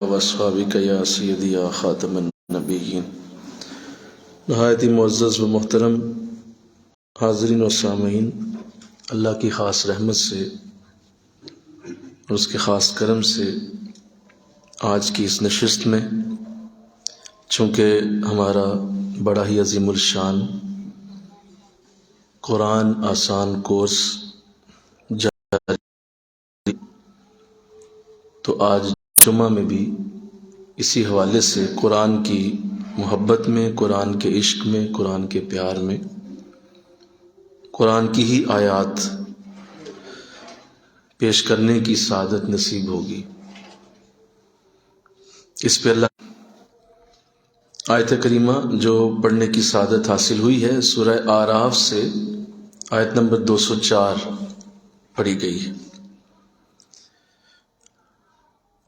وَأَصْحَابِكَ یا سیدی یا خاتم النبیین۔ نہایت ہی معزز و محترم حاضرین و سامعین، اللہ کی خاص رحمت سے اور اس کے خاص کرم سے آج کی اس نشست میں، چونکہ ہمارا بڑا ہی عظیم الشان قرآن آسان کورس جاری، تو آج جمعہ میں بھی اسی حوالے سے قرآن کی محبت میں، قرآن کے عشق میں، قرآن کے پیار میں، قرآن کی ہی آیات پیش کرنے کی سعادت نصیب ہوگی۔ اس پہ اللہ آیت کریمہ جو پڑھنے کی سعادت حاصل ہوئی ہے، سورہ اعراف سے آیت نمبر 204 پڑھی گئی ہے۔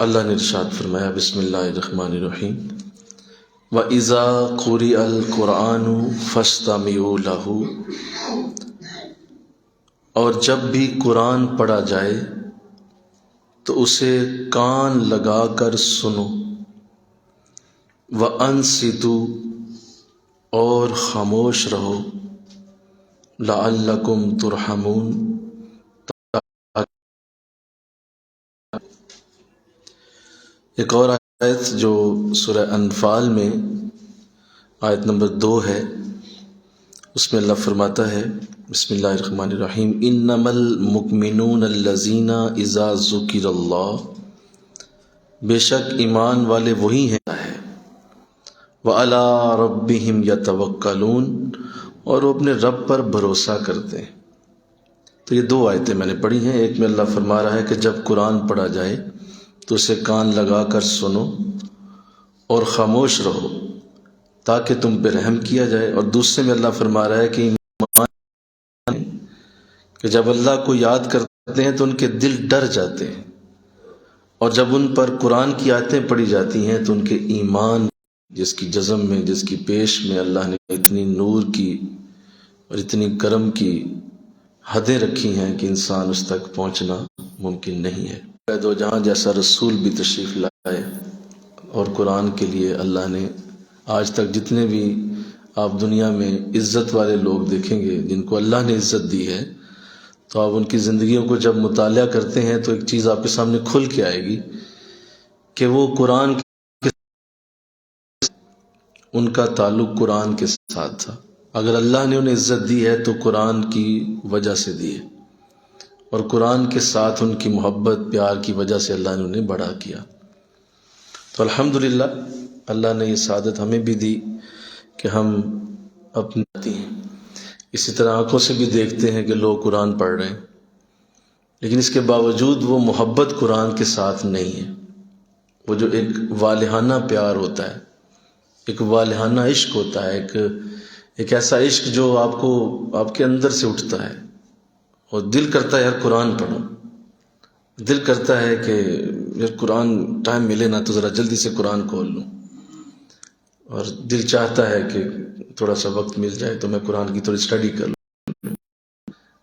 اللہ نے ارشاد فرمایا، بسم اللہ الرحمن الرحیم، وَإِذَا قُرِئَ الْقُرْآنُ فَاسْتَمِعُوا لَهُ، اور جب بھی قرآن پڑھا جائے تو اسے کان لگا کر سنو، وَأَنصِتُوا، اور خاموش رہو، لَعَلَّكُمْ تُرْحَمُونَ، ایک اور آیت جو سورہ انفال میں آیت نمبر 2 ہے، اس میں اللہ فرماتا ہے، بسم اللہ الرحمن الرحیم، انما المؤمنون الذین اذا ذکر اللہ، بے شک ایمان والے وہی ہیں وعلی ربہم یتوکلون، اور وہ اپنے رب پر بھروسہ کرتے ہیں۔ تو یہ دو آیتیں میں نے پڑھی ہیں، ایک میں اللہ فرما رہا ہے کہ جب قرآن پڑھا جائے تو اسے کان لگا کر سنو اور خاموش رہو تاکہ تم پہ رحم کیا جائے، اور دوسرے میں اللہ فرما رہا ہے کہ جب اللہ کو یاد کرتے ہیں تو ان کے دل ڈر جاتے ہیں، اور جب ان پر قرآن کی آیتیں پڑھی جاتی ہیں تو ان کے ایمان، جس کی جزم میں، جس کی پیش میں اللہ نے اتنی نور کی اور اتنی کرم کی حدیں رکھی ہیں کہ انسان اس تک پہنچنا ممکن نہیں ہے۔ دو جہاں جیسا رسول بھی تشریف لائے، اور قرآن کے لیے اللہ نے آج تک جتنے بھی آپ دنیا میں عزت والے لوگ دیکھیں گے جن کو اللہ نے عزت دی ہے، تو آپ ان کی زندگیوں کو جب مطالعہ کرتے ہیں تو ایک چیز آپ کے سامنے کھل کے آئے گی کہ وہ قرآن ان کا تعلق قرآن کے ساتھ تھا۔ اگر اللہ نے انہیں عزت دی ہے تو قرآن کی وجہ سے دی ہے، اور قرآن کے ساتھ ان کی محبت پیار کی وجہ سے اللہ نے انہیں بڑا کیا۔ تو الحمدللہ اللہ نے یہ سعادت ہمیں بھی دی کہ ہم اپنی ہیں، اسی طرح آنکھوں سے بھی دیکھتے ہیں کہ لوگ قرآن پڑھ رہے ہیں، لیکن اس کے باوجود وہ محبت قرآن کے ساتھ نہیں ہے۔ وہ جو ایک والہانہ پیار ہوتا ہے، ایک والہانہ عشق ہوتا ہے، ایک ایسا عشق جو آپ کے اندر سے اٹھتا ہے، اور دل کرتا ہے یار قرآن پڑھو، دل کرتا ہے کہ یار قرآن ٹائم ملے نا تو ذرا جلدی سے قرآن کھول لوں، اور دل چاہتا ہے کہ تھوڑا سا وقت مل جائے تو میں قرآن کی تھوڑی اسٹڈی کر لوں،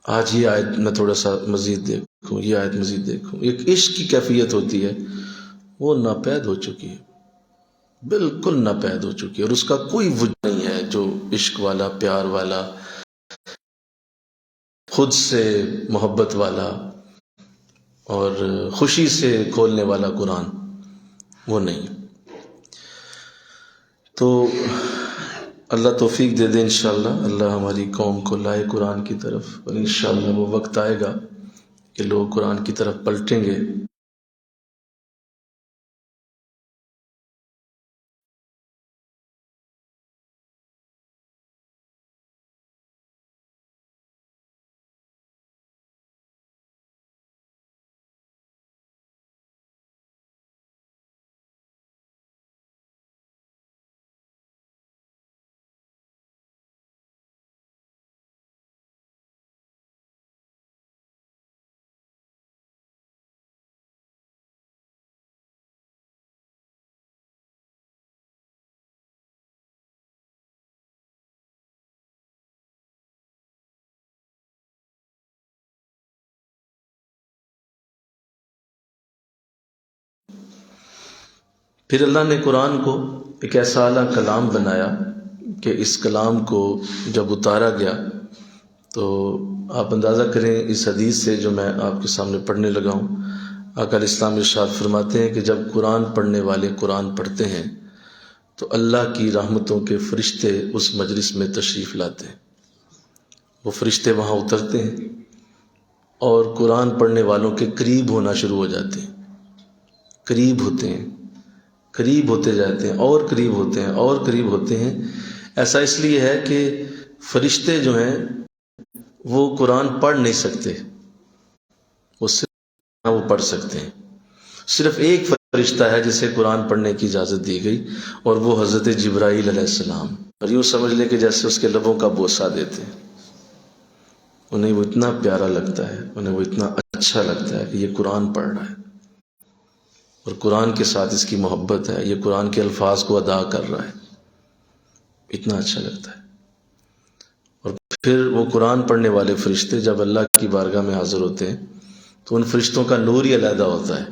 آج یہ آیت میں تھوڑا سا مزید دیکھوں، یہ آیت مزید دیکھوں۔ ایک عشق کی کیفیت ہوتی ہے، وہ ناپید ہو چکی ہے، بالکل ناپید ہو چکی ہے، اور اس کا کوئی وجود نہیں ہے جو عشق والا، پیار والا، خود سے محبت والا اور خوشی سے کھولنے والا قرآن، وہ نہیں۔ تو اللہ توفیق دے دے انشاءاللہ، اللہ ہماری قوم کو لائے قرآن کی طرف، اور انشاءاللہ وہ وقت آئے گا کہ لوگ قرآن کی طرف پلٹیں گے۔ پھر اللہ نے قرآن کو ایک ایسا اعلیٰ کلام بنایا کہ اس کلام کو جب اتارا گیا تو آپ اندازہ کریں اس حدیث سے جو میں آپ کے سامنے پڑھنے لگا ہوں، آقا علیہ السلام ارشاد فرماتے ہیں کہ جب قرآن پڑھنے والے قرآن پڑھتے ہیں تو اللہ کی رحمتوں کے فرشتے اس مجلس میں تشریف لاتے ہیں، وہ فرشتے وہاں اترتے ہیں اور قرآن پڑھنے والوں کے قریب ہونا شروع ہو جاتے ہیں، قریب ہوتے ہیں، قریب ہوتے جاتے ہیں اور قریب ہوتے ہیں اور قریب ہوتے ہیں۔ ایسا اس لیے ہے کہ فرشتے جو ہیں وہ قرآن پڑھ نہیں سکتے، وہ صرف وہ پڑھ سکتے ہیں۔ صرف ایک فرشتہ ہے جسے قرآن پڑھنے کی اجازت دی گئی اور وہ حضرت جبرائیل علیہ السلام، اور یوں سمجھ لے کہ جیسے اس کے لبوں کا بوسہ دیتے ہیں، انہیں وہ اتنا پیارا لگتا ہے، انہیں وہ اتنا اچھا لگتا ہے کہ یہ قرآن پڑھ رہا ہے اور قرآن کے ساتھ اس کی محبت ہے، یہ قرآن کے الفاظ کو ادا کر رہا ہے، اتنا اچھا لگتا ہے۔ اور پھر وہ قرآن پڑھنے والے فرشتے جب اللہ کی بارگاہ میں حاضر ہوتے ہیں تو ان فرشتوں کا نور ہی علیحدہ ہوتا ہے،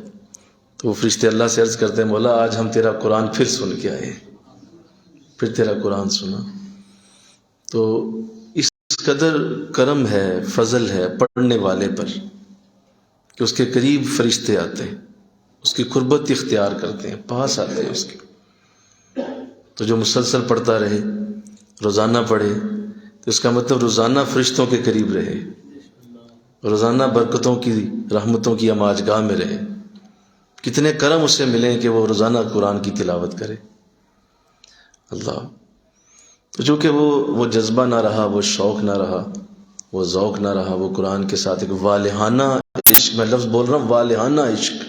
تو وہ فرشتے اللہ سے عرض کرتے ہیں مولا آج ہم تیرا قرآن پھر سن کے آئے، پھر تیرا قرآن سنا۔ تو اس قدر کرم ہے، فضل ہے پڑھنے والے پر کہ اس کے قریب فرشتے آتے ہیں، اس کی قربت اختیار کرتے ہیں، پاس آتے ہیں اس کے۔ تو جو مسلسل پڑھتا رہے، روزانہ پڑھے، تو اس کا مطلب روزانہ فرشتوں کے قریب رہے، روزانہ برکتوں کی رحمتوں کی اماجگاہ میں رہے، کتنے کرم اسے ملیں کہ وہ روزانہ قرآن کی تلاوت کرے۔ اللہ، تو جو کہ وہ جذبہ نہ رہا، وہ شوق نہ رہا، وہ ذوق نہ رہا، وہ قرآن کے ساتھ ایک والہانہ عشق، میں لفظ بول رہا ہوں والہانہ عشق،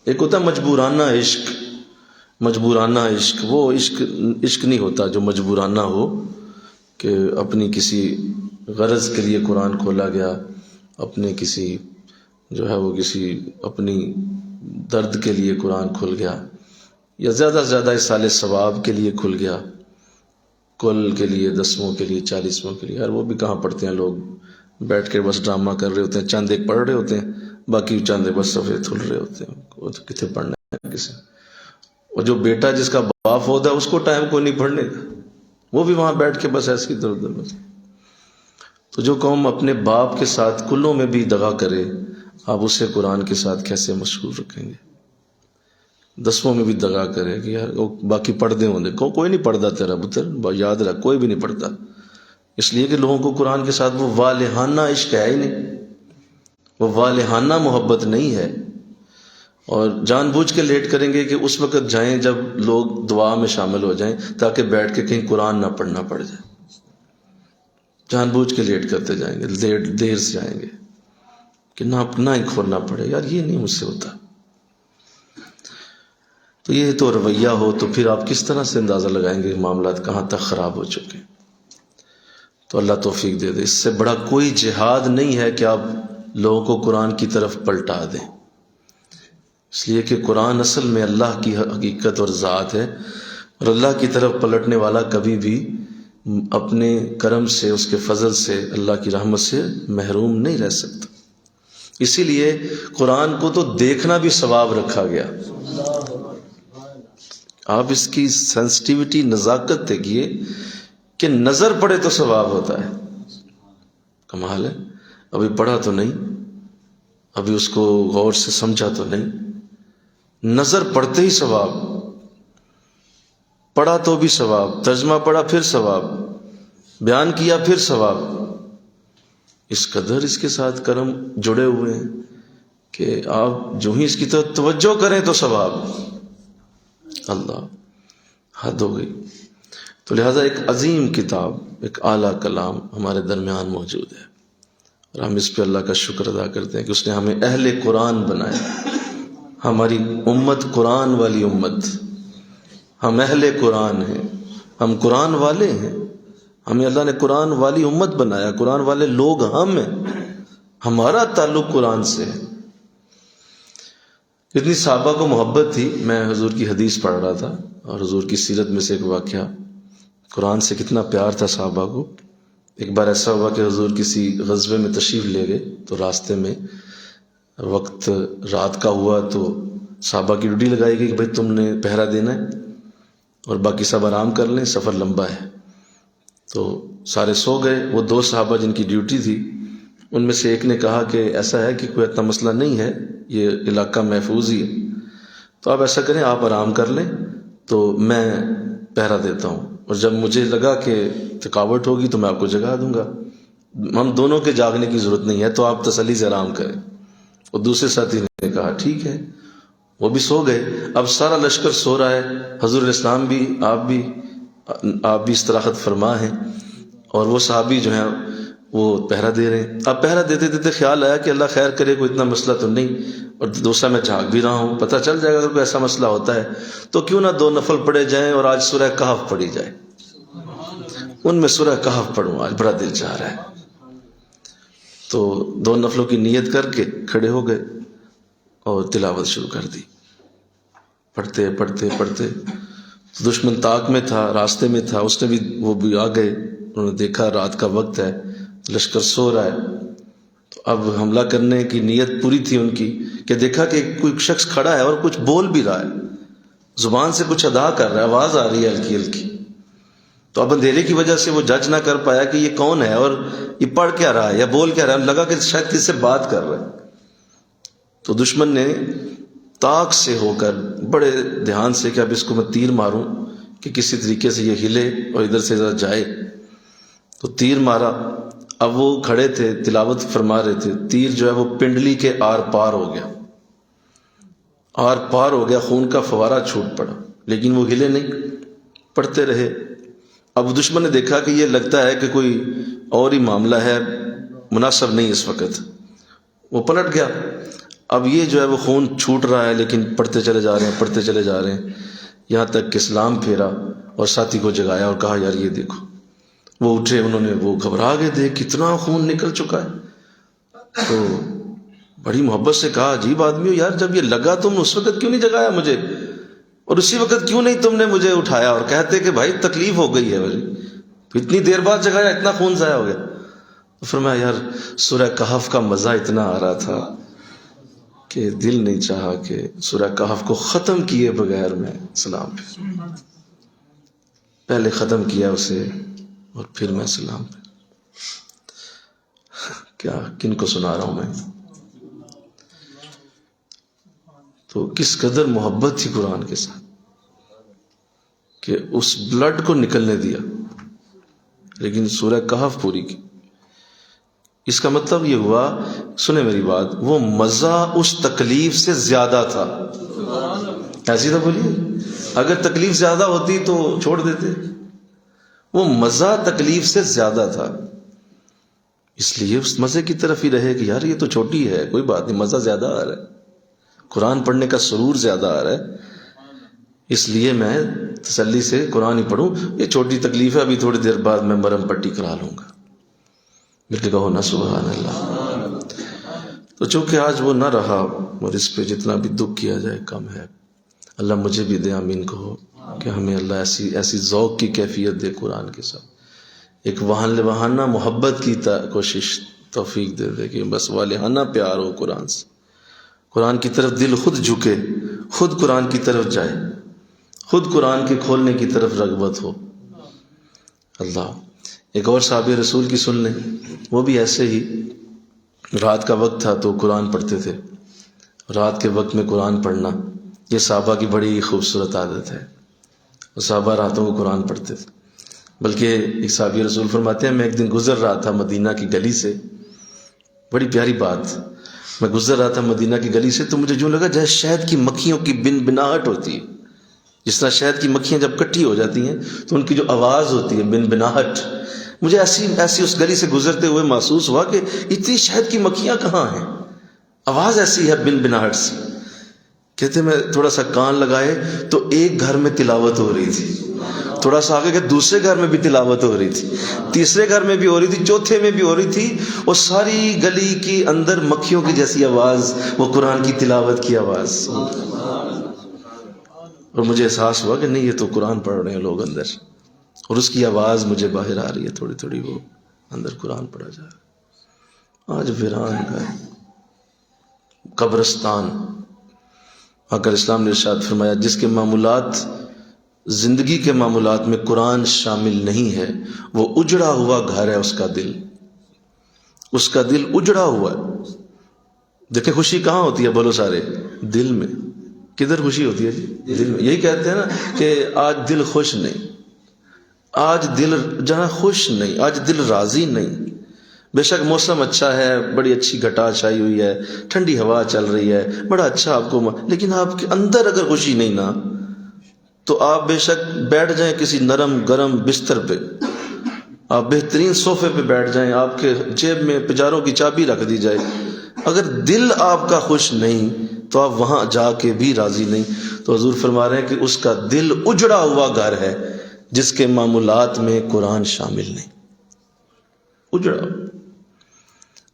ایک ہوتا ہے مجبورانہ عشق، مجبورانہ عشق، وہ عشق نہیں ہوتا جو مجبورانہ ہو کہ اپنی کسی غرض کے لیے قرآن کھولا گیا، اپنے کسی جو ہے وہ کسی اپنی درد کے لیے قرآن کھل گیا، یا زیادہ سے زیادہ اصالِ ثواب کے لیے کھل گیا، کل کے لیے، دسووں کے لیے، 40ووں کے لیے۔ یار وہ بھی کہاں پڑھتے ہیں لوگ، بیٹھ کے بس ڈرامہ کر رہے ہوتے ہیں، چند ایک پڑھ رہے ہوتے ہیں، باقی چند ایک بس صفحے تھل رہے ہوتے ہیں، وہ تو کتنے پڑھنا ہے کسی۔ اور جو بیٹا جس کا باپ ہوتا ہے اس کو ٹائم کو نہیں پڑھنے کا، وہ بھی وہاں بیٹھ کے بس ایسی ادھر ادھر بس۔ تو جو قوم اپنے باپ کے ساتھ کلوں میں بھی دغا کرے، آپ اسے قرآن کے ساتھ کیسے مشغول رکھیں گے؟ دسووں میں بھی دغا کرے کہ یار باقی پڑھتے ہوں گے، کوئی نہیں پڑھتا تیرا پتر، یاد رکھ کوئی بھی نہیں پڑھتا، اس لیے کہ لوگوں کو قرآن کے ساتھ وہ والہانہ عشق ہے ہی نہیں، وہ والہانہ محبت نہیں ہے، اور جان بوجھ کے لیٹ کریں گے کہ اس وقت جائیں جب لوگ دعا میں شامل ہو جائیں تاکہ بیٹھ کے کہیں قرآن نہ پڑھنا پڑ جائے، جان بوجھ کے لیٹ کرتے جائیں گے، دیر سے جائیں گے کہ نہ ہی کھولنا پڑے، یار یہ نہیں مجھ سے ہوتا۔ تو یہ تو رویہ ہو تو پھر آپ کس طرح سے اندازہ لگائیں گے کہ معاملات کہاں تک خراب ہو چکے؟ تو اللہ توفیق دے دے۔ اس سے بڑا کوئی جہاد نہیں ہے کہ آپ لوگوں کو قرآن کی طرف پلٹا دیں، اس لیے کہ قرآن اصل میں اللہ کی حقیقت اور ذات ہے، اور اللہ کی طرف پلٹنے والا کبھی بھی اپنے کرم سے، اس کے فضل سے، اللہ کی رحمت سے محروم نہیں رہ سکتا۔ اسی لیے قرآن کو تو دیکھنا بھی ثواب رکھا گیا۔ آپ اس کی سینسٹیوٹی، نزاکت دیکھیے کہ نظر پڑے تو ثواب ہوتا ہے، کمال ہے۔ ابھی پڑھا تو نہیں، ابھی اس کو غور سے سمجھا تو نہیں، نظر پڑتے ہی ثواب، پڑھا تو بھی ثواب، ترجمہ پڑھا پھر ثواب، بیان کیا پھر ثواب۔ اس قدر اس کے ساتھ کرم جڑے ہوئے ہیں کہ آپ جو ہی اس کی طرف توجہ کریں تو ثواب۔ اللہ، حد ہو گئی۔ تو لہٰذا ایک عظیم کتاب، ایک اعلیٰ کلام ہمارے درمیان موجود ہے، اور ہم اس پہ اللہ کا شکر ادا کرتے ہیں کہ اس نے ہمیں اہل قرآن بنایا۔ ہماری امت قرآن والی امت، ہم اہل قرآن ہیں، ہم قرآن والے ہیں، ہمیں اللہ نے قرآن والی امت بنایا، قرآن والے لوگ ہم ہیں، ہمارا تعلق قرآن سے ہے۔ اتنی صحابہ کو محبت تھی، میں حضور کی حدیث پڑھ رہا تھا اور حضور کی سیرت میں سے ایک واقعہ، قرآن سے کتنا پیار تھا صحابہ کو۔ ایک بار ایسا ہوا کہ حضور کسی غزوے میں تشریف لے گئے، تو راستے میں وقت رات کا ہوا تو صحابہ کی ڈیوٹی لگائی گئی کہ بھائی تم نے پہرا دینا ہے اور باقی سب آرام کر لیں، سفر لمبا ہے۔ تو سارے سو گئے۔ وہ 2 صحابہ جن کی ڈیوٹی تھی ان میں سے ایک نے کہا کہ ایسا ہے کہ کوئی اتنا مسئلہ نہیں ہے، یہ علاقہ محفوظ ہی ہے، تو آپ ایسا کریں، آپ آرام کر لیں تو میں پہرا دیتا ہوں، اور جب مجھے لگا کہ تھکاوٹ ہوگی تو میں آپ کو جگا دوں گا، ہم دونوں کے جاگنے کی ضرورت نہیں ہے، تو آپ تسلی سے آرام کریں۔ اور دوسرے ساتھی نے کہا ٹھیک ہے، وہ بھی سو گئے۔ اب سارا لشکر سو رہا ہے، حضور الاسلام بھی، آپ بھی استراحت فرما ہیں، اور وہ صحابی جو ہیں وہ پہرا دے رہے ہیں۔ اب پہرا دیتے دیتے خیال آیا کہ اللہ خیر کرے، کوئی اتنا مسئلہ تو نہیں، اور دوسرا میں جھانک بھی رہا ہوں، پتہ چل جائے گا اگر کوئی ایسا مسئلہ ہوتا ہے تو کیوں نہ 2 نفل پڑھے جائیں اور آج سورہ کہف پڑھی جائے۔ ان میں سورہ کہف پڑھوں، آج بڑا دل چاہ رہا ہے۔ تو 2 نفلوں کی نیت کر کے کھڑے ہو گئے اور تلاوت شروع کر دی۔ پڑھتے پڑھتے پڑھتے دشمن طاق میں تھا، راستے میں تھا، اس نے بھی، وہ بھی آ گئے، انہوں نے دیکھا رات کا وقت ہے، لشکر سو رہا ہے، تو اب حملہ کرنے کی نیت پوری تھی ان کی، کہ دیکھا کہ کوئی شخص کھڑا ہے اور کچھ بول بھی رہا ہے، زبان سے کچھ ادا کر رہا ہے، آواز آ رہی ہے ہلکی ہلکی۔ تو اب اندھیرے کی وجہ سے وہ جج نہ کر پایا کہ یہ کون ہے اور یہ پڑھ کیا رہا ہے یا بول کیا رہا ہے، لگا کہ شاید کس سے بات کر رہا ہے۔ تو دشمن نے طاق سے ہو کر بڑے دھیان سے کہ اب اس کو میں تیر ماروں کہ کسی طریقے سے یہ ہلے اور ادھر سے ادھر جائے، تو تیر مارا۔ اب وہ کھڑے تھے، تلاوت فرما رہے تھے، تیر جو ہے وہ پنڈلی کے آر پار ہو گیا، آر پار ہو گیا، خون کا فوارہ چھوٹ پڑا، لیکن وہ ہلے نہیں، پڑھتے رہے۔ اب دشمن نے دیکھا کہ یہ لگتا ہے کہ کوئی اور ہی معاملہ ہے، مناسب نہیں اس وقت، وہ پلٹ گیا۔ اب یہ جو ہے وہ خون چھوٹ رہا ہے لیکن پڑھتے چلے جا رہے ہیں، پڑھتے چلے جا رہے ہیں، یہاں تک کہ سلام پھیرا اور ساتھی کو جگایا اور کہا یار یہ دیکھو۔ وہ اٹھے، انہوں نے، وہ گھبرا گئے، دیکھ کتنا خون نکل چکا ہے، تو بڑی محبت سے کہا عجیب آدمی ہو یار، جب یہ لگا تم اس وقت کیوں نہیں جگایا مجھے، اور اسی وقت کیوں نہیں تم نے مجھے اٹھایا اور کہتے کہ بھائی تکلیف ہو گئی ہے مجھے، اتنی دیر بعد جگایا، اتنا خون ضائع ہو گیا۔ تو فرمایا یار سورہ کہف کا مزہ اتنا آ رہا تھا کہ دل نہیں چاہا کہ سورہ کہف کو ختم کیے بغیر میں سلام پھر، پہلے ختم کیا اسے اور پھر میں سلام پھر۔ کیا کن کو سنا رہا ہوں میں؟ تو کس قدر محبت تھی قرآن کے ساتھ کہ اس بلڈ کو نکلنے دیا، لیکن سورہ کہف پوری کی۔ اس کا مطلب یہ ہوا، سنیں میری بات، وہ مزہ اس تکلیف سے زیادہ تھا۔ ایسی تو بولیے، اگر تکلیف زیادہ ہوتی تو چھوڑ دیتے، وہ مزہ تکلیف سے زیادہ تھا، اس لیے اس مزے کی طرف ہی رہے کہ یار یہ تو چھوٹی ہے، کوئی بات نہیں، مزہ زیادہ آ رہا ہے، قرآن پڑھنے کا سرور زیادہ آ رہا ہے، اس لیے میں تسلی سے قرآن ہی پڑھوں، یہ چھوٹی تکلیف ہے، ابھی تھوڑی دیر بعد میں مرم پٹی کرا لوں گا۔ مل کے کہو نا سبحان اللہ۔ تو چونکہ آج وہ نہ رہا اور اس پہ جتنا بھی دکھ کیا جائے کم ہے، اللہ مجھے بھی دے، آمین کہو، کہ ہمیں اللہ ایسی ذوق کی کیفیت دے قرآن کے ساتھ، ایک وہانہ محبت کی کوشش توفیق دے دے کہ بس والہانہ پیار ہو قرآن سے، قرآن کی طرف دل خود جھکے، خود قرآن کی طرف جائے، خود قرآن کے کھولنے کی طرف رغبت ہو۔ اللہ، ایک اور صحابی رسول کی سن لیں، وہ بھی ایسے ہی، رات کا وقت تھا تو قرآن پڑھتے تھے، رات کے وقت میں قرآن پڑھنا یہ صحابہ کی بڑی خوبصورت عادت ہے، صحابہ راتوں کو قرآن پڑھتے تھے۔ بلکہ ایک صحابی رسول فرماتے ہیں، میں ایک دن گزر رہا تھا مدینہ کی گلی سے، بڑی پیاری بات، میں گزر رہا تھا مدینہ کی گلی سے تو مجھے جو لگا جیسے شہد کی مکھیوں کی بن بناہٹ ہوتی ہے، جس طرح شہد کی مکھیاں جب کٹھی ہو جاتی ہیں تو ان کی جو آواز ہوتی ہے بن بناہٹ، مجھے ایسی اس گلی سے گزرتے ہوئے محسوس ہوا کہ اتنی شہد کی مکھیاں کہاں ہیں، آواز ایسی ہے بن بناہٹ سی۔ کہتے میں تھوڑا سا کان لگائے تو ایک گھر میں تلاوت ہو رہی تھی، تھوڑا سا آگے کہ دوسرے گھر میں بھی تلاوت ہو رہی تھی، تیسرے گھر میں بھی ہو رہی تھی، چوتھے میں بھی ہو رہی تھی، اور ساری گلی کے اندر مکھیوں کی جیسی آواز، وہ قرآن کی تلاوت کی آواز۔ اور مجھے احساس ہوا کہ نہیں یہ تو قرآن پڑھ رہے ہیں لوگ اندر، اور اس کی آواز مجھے باہر آ رہی ہے تھوڑی تھوڑی، وہ اندر قرآن پڑھا جا رہا ہے۔ آج ویران کا قبرستان، آقا اسلام نے ارشاد فرمایا جس کے معمولات زندگی کے معمولات میں قرآن شامل نہیں ہے وہ اجڑا ہوا گھر ہے اس کا دل اجڑا ہوا ہے۔ دیکھیں خوشی کہاں ہوتی ہے بولو سارے؟ دل میں۔ کدھر خوشی ہوتی ہے جی؟ دل میں۔ یہی کہتے ہیں نا کہ آج دل خوش نہیں، آج دل جہاں خوش نہیں، آج دل راضی نہیں۔ بے شک موسم اچھا ہے، بڑی اچھی گھٹا چھائی ہوئی ہے، ٹھنڈی ہوا چل رہی ہے، بڑا اچھا آپ کو، لیکن آپ کے اندر اگر خوشی نہیں نا تو آپ بے شک بیٹھ جائیں کسی نرم گرم بستر پہ، آپ بہترین صوفے پہ بیٹھ جائیں، آپ کے جیب میں پجاروں کی چابی رکھ دی جائے، اگر دل آپ کا خوش نہیں تو آپ وہاں جا کے بھی راضی نہیں۔ تو حضور فرما رہے ہیں کہ اس کا دل اجڑا ہوا گھر ہے جس کے معمولات میں قرآن شامل نہیں، اجڑا۔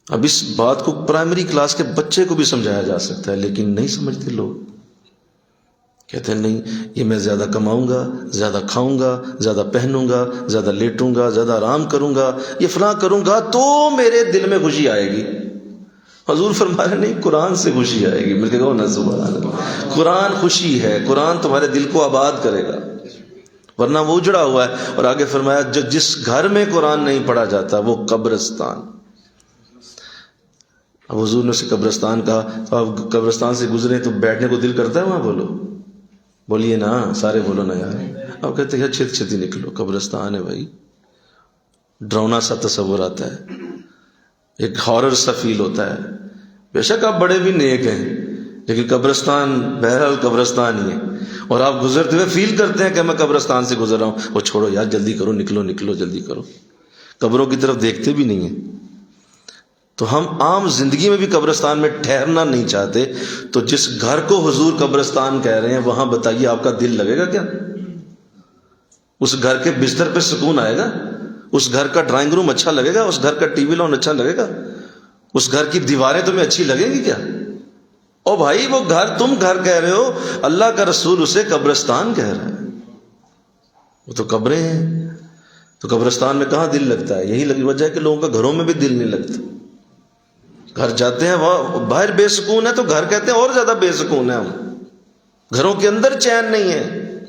اب اس بات کو پرائمری کلاس کے بچے کو بھی سمجھایا جا سکتا ہے، لیکن نہیں سمجھتے لوگ، کہتے ہیں نہیں یہ میں زیادہ کماؤں گا، زیادہ کھاؤں گا، زیادہ پہنوں گا، زیادہ لیٹوں گا، زیادہ آرام کروں گا، یہ فلاں کروں گا تو میرے دل میں خوشی آئے گی۔ حضور فرما رہے نہیں، قرآن سے خوشی آئے گی۔ مل کے کہو نا سبحان اللہ۔ قرآن خوشی ہے، قرآن تمہارے دل کو آباد کرے گا، ورنہ وہ اجڑا ہوا ہے۔ اور آگے فرمایا جس گھر میں قرآن نہیں پڑھا جاتا وہ قبرستان۔ اب حضور نے اسے قبرستان کہا، تو آپ قبرستان سے گزرے تو بیٹھنے کو دل کرتا ہے وہاں؟ بولو، بولیے نا، سارے بولو نا یار۔ آپ کہتے ہیں چھت چھتی نکلو، قبرستان ہے بھائی، ڈراؤنا سا تصور آتا ہے، ایک ہارر سا فیل ہوتا ہے۔ بے شک آپ بڑے بھی نیک ہیں، لیکن قبرستان بہرحال قبرستان ہی ہے، اور آپ گزرتے ہوئے فیل کرتے ہیں کہ میں قبرستان سے گزر رہا ہوں۔ وہ چھوڑو یار، جلدی کرو، نکلو نکلو، جلدی کرو۔ قبروں کی طرف دیکھتے بھی نہیں ہیں۔ تو ہم عام زندگی میں بھی قبرستان میں ٹھہرنا نہیں چاہتے، تو جس گھر کو حضور قبرستان کہہ رہے ہیں وہاں بتائیے آپ کا دل لگے گا کیا؟ اس گھر کے بستر پہ سکون آئے گا؟ اس گھر کا ڈرائنگ روم اچھا لگے گا؟ اس گھر کا ٹی وی لان اچھا لگے گا؟ اس گھر کی دیواریں تمہیں اچھی لگیں گی کیا؟ او بھائی وہ گھر تم گھر کہہ رہے ہو، اللہ کا رسول اسے قبرستان کہہ رہا ہے۔ وہ تو قبریں ہیں، تو قبرستان میں کہاں دل لگتا ہے؟ یہی لگی وجہ ہے کہ لوگوں کا گھروں میں بھی دل نہیں لگتا۔ گھر جاتے ہیں وہاں باہر بے سکون ہے، تو گھر کہتے ہیں اور زیادہ بے سکون ہے، ہم گھروں کے اندر چین نہیں ہے،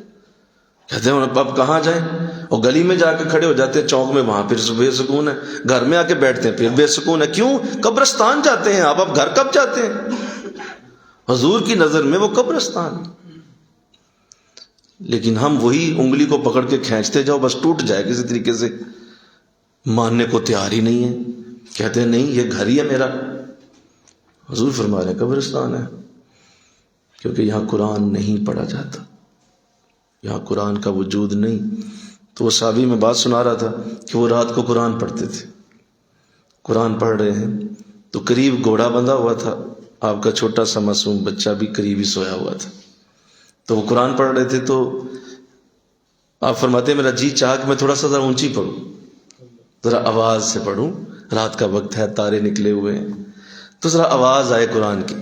کہتے ہیں اب کہاں جائیں؟ اور گلی میں جا کے کھڑے ہو جاتے ہیں چوک میں، وہاں پھر بے سکون ہے، گھر میں آ کے بیٹھتے ہیں پھر بے سکون ہے۔ کیوں؟ قبرستان جاتے ہیں آپ، اب گھر کب جاتے ہیں؟ حضور کی نظر میں وہ قبرستان۔ لیکن ہم وہی انگلی کو پکڑ کے کھینچتے جاؤ، بس ٹوٹ جائے کسی طریقے سے، ماننے کو تیار ہی نہیں ہے، کہتے ہیں نہیں یہ گھر ہی ہے میرا۔ حضور فرما رہے ہیں قبرستان ہے، کیونکہ یہاں قرآن نہیں پڑھا جاتا، یہاں قرآن کا وجود نہیں۔ تو وہ صحابی میں بات سنا رہا تھا کہ وہ رات کو قرآن پڑھتے تھے، قرآن پڑھ رہے ہیں تو قریب گھوڑا بندھا ہوا تھا، آپ کا چھوٹا سا معصوم بچہ بھی قریب ہی سویا ہوا تھا، تو وہ قرآن پڑھ رہے تھے۔ تو آپ فرماتے ہیں میرا جی چاہ کہ میں تھوڑا سا ذرا اونچی پڑھوں، ذرا آواز سے پڑھوں، رات کا وقت ہے، تارے نکلے ہوئے ہیں، تو ذرا آواز آئے قرآن کی۔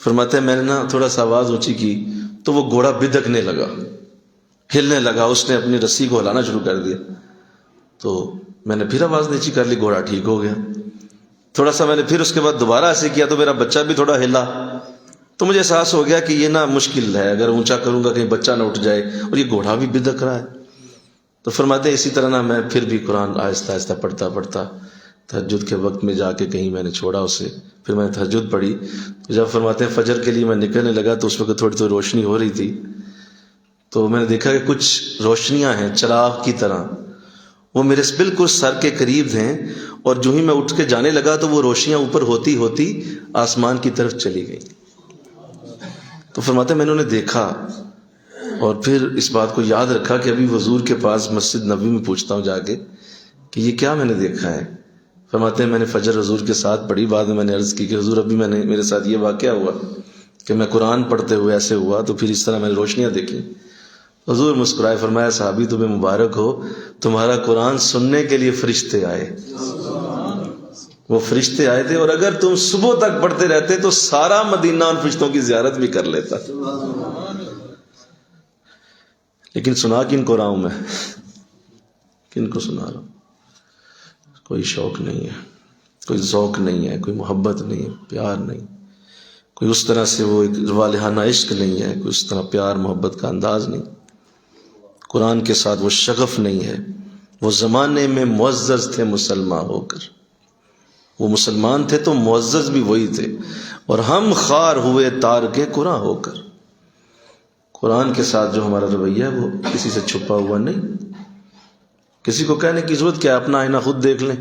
فرماتے ہیں میں نے نا تھوڑا سا آواز اونچی کی تو وہ گھوڑا بدکنے لگا، ہلنے لگا، اس نے اپنی رسی کو ہلانا شروع کر دیا۔ تو میں نے پھر آواز نیچی کر لی، گھوڑا ٹھیک ہو گیا۔ تھوڑا سا میں نے پھر اس کے بعد دوبارہ ایسے کیا تو میرا بچہ بھی تھوڑا ہلا، تو مجھے احساس ہو گیا کہ یہ نا مشکل ہے، اگر اونچا کروں گا کہیں بچہ نہ اٹھ جائے، اور یہ گھوڑا بھی بدک رہا ہے۔ تو فرماتے ہیں اسی طرح نا میں پھر بھی قرآن آہستہ آہستہ پڑھتا پڑھتا تہجد کے وقت میں جا کے کہیں میں نے چھوڑا اسے، پھر میں نے تہجد پڑھی۔ جب فرماتے ہیں فجر کے لیے میں نکلنے لگا تو اس وقت تھوڑی روشنی ہو رہی تھی، تو میں نے دیکھا کہ کچھ روشنیاں ہیں چراغ کی طرح، وہ میرے بالکل سر کے قریب ہیں، اور جو ہی میں اٹھ کے جانے لگا تو وہ روشنیاں اوپر ہوتی ہوتی آسمان کی طرف چلی گئی۔ تو فرماتے ہیں میں نے انہیں دیکھا، اور پھر اس بات کو یاد رکھا کہ ابھی حضور کے پاس مسجد نبوی میں پوچھتا ہوں جا کے کہ یہ کیا میں نے دیکھا ہے۔ فرماتے ہیں میں نے فجر حضور کے ساتھ پڑھی، بعد میں نے عرض کی کہ حضور ابھی میرے ساتھ یہ واقعہ ہوا کہ میں قرآن پڑھتے ہوئے ایسے ہوا، تو پھر اس طرح میں نے روشنیاں دیکھی۔ حضور مسکرائے، فرمایا صحابی تمہیں مبارک ہو، تمہارا قرآن سننے کے لیے فرشتے آئے، وہ فرشتے آئے تھے، اور اگر تم صبح تک پڑھتے رہتے تو سارا مدینہ ان فرشتوں کی زیارت بھی کر لیتا۔ لیکن سنا کن کو رہا ہوں میں، کن کو سنا رہا ہوں؟ کوئی شوق نہیں ہے، کوئی ذوق نہیں ہے، کوئی محبت نہیں ہے، پیار نہیں۔ کوئی اس طرح سے وہ ایک والہانہ عشق نہیں ہے، کوئی اس طرح پیار محبت کا انداز نہیں، قرآن کے ساتھ وہ شغف نہیں ہے۔ وہ زمانے میں معزز تھے مسلمان ہو کر، وہ مسلمان تھے تو معزز بھی وہی تھے، اور ہم خوار ہوئے تارک قرآن ہو کر۔ قرآن کے ساتھ جو ہمارا رویہ ہے وہ کسی سے چھپا ہوا نہیں، کسی کو کہنے کی ضرورت کیا ہے، اپنا آئینہ خود دیکھ لیں۔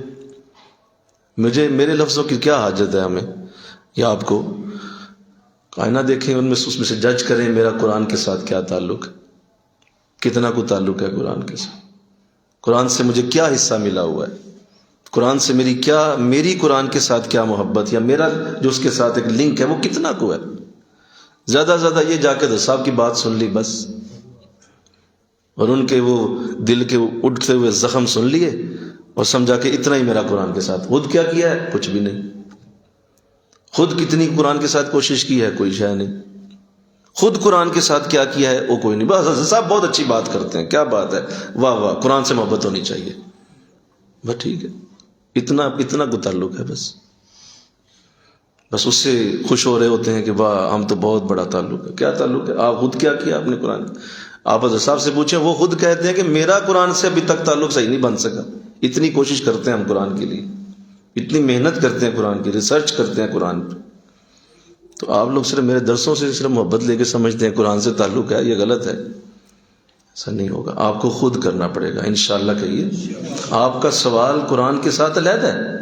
میرے لفظوں کی کیا حاجت ہے ہمیں یا آپ کو؟ آئینہ دیکھیں، اس میں سے جج کریں میرا قرآن کے ساتھ کیا تعلق ہے، کتنا کو تعلق ہے قرآن کے ساتھ، قرآن سے مجھے کیا حصہ ملا ہوا ہے، قرآن سے میری قرآن کے ساتھ کیا محبت، یا میرا جو اس کے ساتھ ایک لنک ہے وہ کتنا کو ہے۔ زیادہ زیادہ یہ جا کے صاحب کی بات سن لی بس، اور ان کے وہ دل کے اٹھتے ہوئے زخم سن لیے اور سمجھا کہ اتنا ہی میرا قرآن کے ساتھ۔ خود کیا کیا ہے؟ کچھ بھی نہیں۔ خود کتنی قرآن کے ساتھ کوشش کی ہے؟ کوئی شے نہیں۔ خود قرآن کے ساتھ کیا کیا ہے؟ وہ کوئی نہیں۔ بس صاحب بہت اچھی بات کرتے ہیں، کیا بات ہے، واہ واہ، قرآن سے محبت ہونی چاہیے، بس ٹھیک ہے، اتنا کو تعلق ہے، بس اس سے خوش ہو رہے ہوتے ہیں کہ واہ ہم تو بہت بڑا تعلق ہے۔ کیا تعلق ہے؟ آپ خود کیا کیا اپنے قرآن؟ آپ حضرت صاحب سے پوچھیں، وہ خود کہتے ہیں کہ میرا قرآن سے ابھی تک تعلق صحیح نہیں بن سکا۔ اتنی کوشش کرتے ہیں ہم قرآن کے لیے، اتنی محنت کرتے ہیں قرآن کی، ریسرچ کرتے ہیں قرآن پہ، تو آپ لوگ صرف میرے درسوں سے صرف محبت لے کے سمجھتے ہیں قرآن سے تعلق ہے، یہ غلط ہے، ایسا نہیں ہوگا۔ آپ کو خود کرنا پڑے گا انشاءاللہ۔ کہیے آپ کا سوال قرآن کے ساتھ علیحدہ ہے،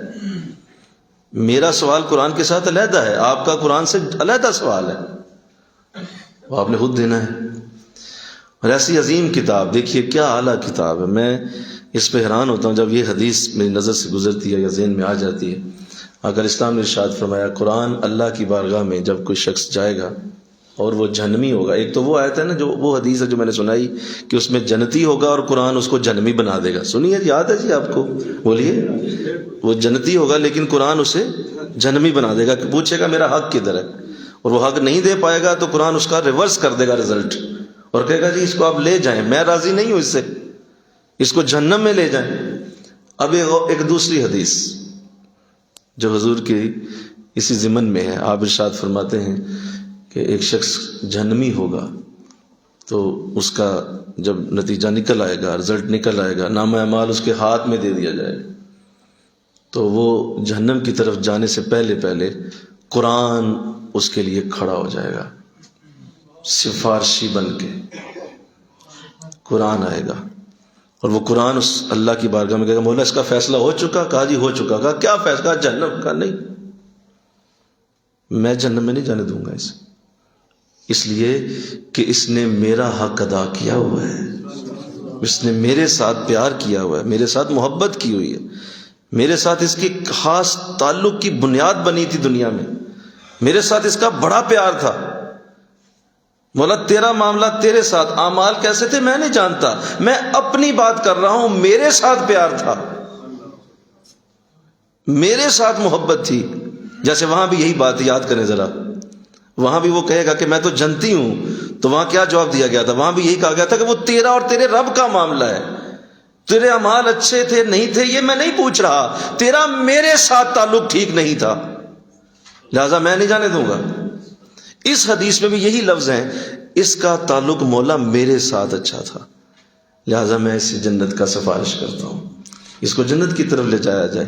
میرا سوال قرآن کے ساتھ علیحدہ ہے، آپ کا قرآن سے علیحدہ سوال ہے، وہ آپ نے خود دینا ہے۔ اور ایسی عظیم کتاب دیکھیے، کیا اعلیٰ کتاب ہے، میں اس پہ حیران ہوتا ہوں جب یہ حدیث میری نظر سے گزرتی ہے یا ذہن میں آ جاتی ہے۔ اگر اسلام نے ارشاد فرمایا قرآن اللہ کی بارگاہ میں جب کوئی شخص جائے گا اور وہ جہنمی ہوگا، ایک تو وہ آیت ہے نا، جو وہ حدیث ہے جو میں نے سنائی کہ اس میں جنتی ہوگا اور قرآن اس کو جہنمی بنا دے گا، سنیے، یاد ہے جی آپ کو؟ بولیے، وہ جنتی ہوگا لیکن قرآن اسے جہنمی بنا دے گا، پوچھے گا میرا حق کدھر ہے، اور وہ حق نہیں دے پائے گا تو قرآن اس کا ریورس کر دے گا رزلٹ، اور کہے گا جی اس کو آپ لے جائیں، میں راضی نہیں ہوں اس سے، اس کو جہنم میں لے جائیں۔ اب ایک دوسری حدیث جو حضور کی اسی ضمن میں ہے، آپ ارشاد فرماتے ہیں کہ ایک شخص جہنمی ہوگا تو اس کا جب نتیجہ نکل آئے گا، رزلٹ نکل آئے گا، نامہ اعمال اس کے ہاتھ میں دے دیا جائے گا، تو وہ جہنم کی طرف جانے سے پہلے قرآن اس کے لیے کھڑا ہو جائے گا، سفارشی بن کے قرآن آئے گا، اور وہ قرآن اس اللہ کی بارگاہ میں کہے گا مولا اس کا فیصلہ ہو چکا؟ کہا جی ہو چکا۔ کہا کیا فیصلہ؟ کہا جہنم۔ کہا نہیں، میں جہنم میں نہیں جانے دوں گا اسے، اس لیے کہ اس نے میرا حق ادا کیا ہوا ہے، اس نے میرے ساتھ پیار کیا ہوا ہے، میرے ساتھ محبت کی ہوئی ہے، میرے ساتھ اس کی خاص تعلق کی بنیاد بنی تھی دنیا میں، میرے ساتھ اس کا بڑا پیار تھا۔ مولا تیرا معاملہ تیرے ساتھ، اعمال کیسے تھے میں نہیں جانتا، میں اپنی بات کر رہا ہوں، میرے ساتھ پیار تھا، میرے ساتھ محبت تھی۔ جیسے وہاں بھی یہی بات یاد کریں ذرا، وہاں بھی وہ کہے گا کہ میں تو جنتی ہوں، تو وہاں کیا جواب دیا گیا تھا؟ وہاں بھی یہی کہا گیا تھا کہ وہ تیرا اور تیرے رب کا معاملہ ہے، تیرے اعمال اچھے تھے نہیں تھے یہ میں نہیں پوچھ رہا، تیرا میرے ساتھ تعلق ٹھیک نہیں تھا، لہذا میں نہیں جانے دوں گا۔ اس حدیث میں بھی یہی لفظ ہیں، اس کا تعلق مولا میرے ساتھ اچھا تھا، لہذا میں اسے جنت کا سفارش کرتا ہوں، اس کو جنت کی طرف لے جایا جائے۔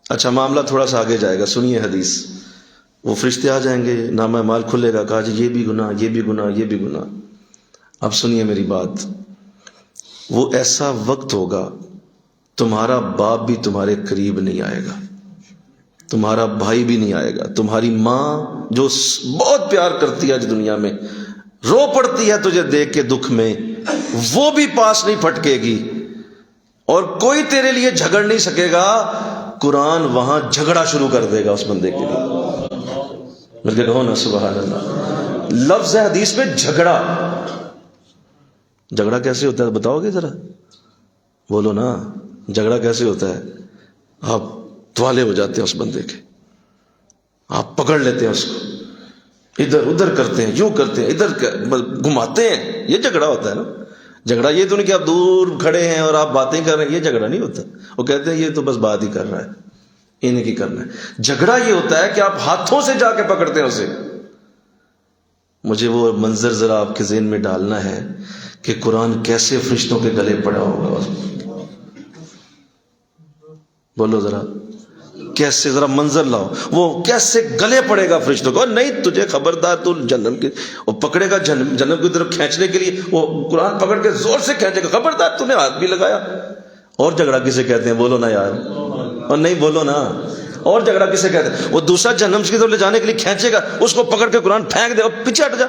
اچھا معاملہ تھوڑا سا آگے جائے گا، سنیے حدیث، وہ فرشتے آ جائیں گے، نامہ اعمال کھلے گا، کہا جی یہ بھی گناہ، یہ بھی گناہ، یہ بھی گناہ۔ اب سنیے میری بات، وہ ایسا وقت ہوگا تمہارا باپ بھی تمہارے قریب نہیں آئے گا، تمہارا بھائی بھی نہیں آئے گا، تمہاری ماں جو بہت پیار کرتی ہے آج دنیا میں، رو پڑتی ہے تجھے دیکھ کے دکھ میں، وہ بھی پاس نہیں پھٹکے گی، اور کوئی تیرے لیے جھگڑ نہیں سکے گا۔ قرآن وہاں جھگڑا شروع کر دے گا اس بندے کے لیے، مل کے کہو نا سبحان اللہ۔ لفظ ہے حدیث میں جھگڑا، جھگڑا کیسے ہوتا ہے بتاؤ گے ذرا؟ بولو نا، جھگڑا کیسے ہوتا ہے؟ آپ توالے ہو جاتے ہیں اس بندے کے، آپ پکڑ لیتے ہیں اس کو، ادھر ادھر کرتے ہیں، یوں کرتے ہیں، ادھر گھماتے ہیں، یہ جھگڑا ہوتا ہے نا۔ جھگڑا یہ تو نہیں کہ آپ دور کھڑے ہیں اور آپ باتیں کر رہے ہیں، یہ جھگڑا نہیں ہوتا۔ وہ کہتے ہیں یہ تو بس بات ہی کر رہا ہے، انہیں کی کرنا ہے. جھگڑا یہ ہوتا ہے کہ آپ ہاتھوں سے جا کے پکڑتے ہیں اسے. مجھے وہ منظر ذرا آپ کے ذہن میں ڈالنا ہے کہ قرآن کیسے فرشتوں کے گلے پڑا ہوگا. بولو ذرا, کیسے, ذرا منظر لاؤ, وہ کیسے گلے پڑے گا فرشتوں کو. اور نہیں تجھے خبردار, تو جہنم کی وہ پکڑے گا, جہنم کی طرف کھینچنے کے لیے وہ قرآن پکڑ کے زور سے کھینچے گا, خبردار تو نے ہاتھ بھی لگایا. اور جھگڑا کسے کہتے ہیں, بولو نا یار, اور نہیں بولو نا, اور جھگڑا کسے کہتے ہیں. وہ دوسرا جہنم کی طرف لے جانے کے لیے کھینچے گا, اس کو پکڑ کے قرآن پھینک دے اور پیچھے ہٹ جا.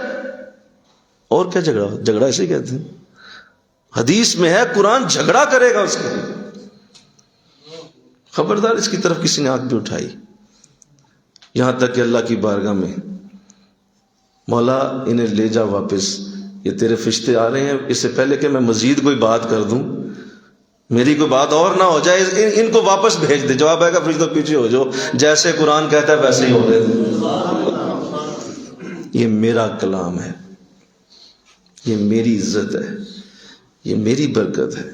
اور کیا جھگڑا, جھگڑا ایسے ہی کہتے ہیں. حدیث میں ہے قرآن جھگڑا کرے گا اس کے لیے. خبردار اس کی طرف کسی نے ہاتھ بھی اٹھائی. یہاں تک کہ اللہ کی بارگاہ میں, مولا انہیں لے جا واپس, یہ تیرے فرشتے آ رہے ہیں. اس سے پہلے کہ میں مزید کوئی بات کر دوں, میری کوئی بات اور نہ ہو جائے, ان کو واپس بھیج دے. جواب آئے گا فرشتوں پیچھے ہو جاؤ, جیسے قرآن کہتا ہے ویسے ہی ہو رہے. یہ میرا کلام ہے, یہ میری عزت ہے, یہ میری برکت ہے.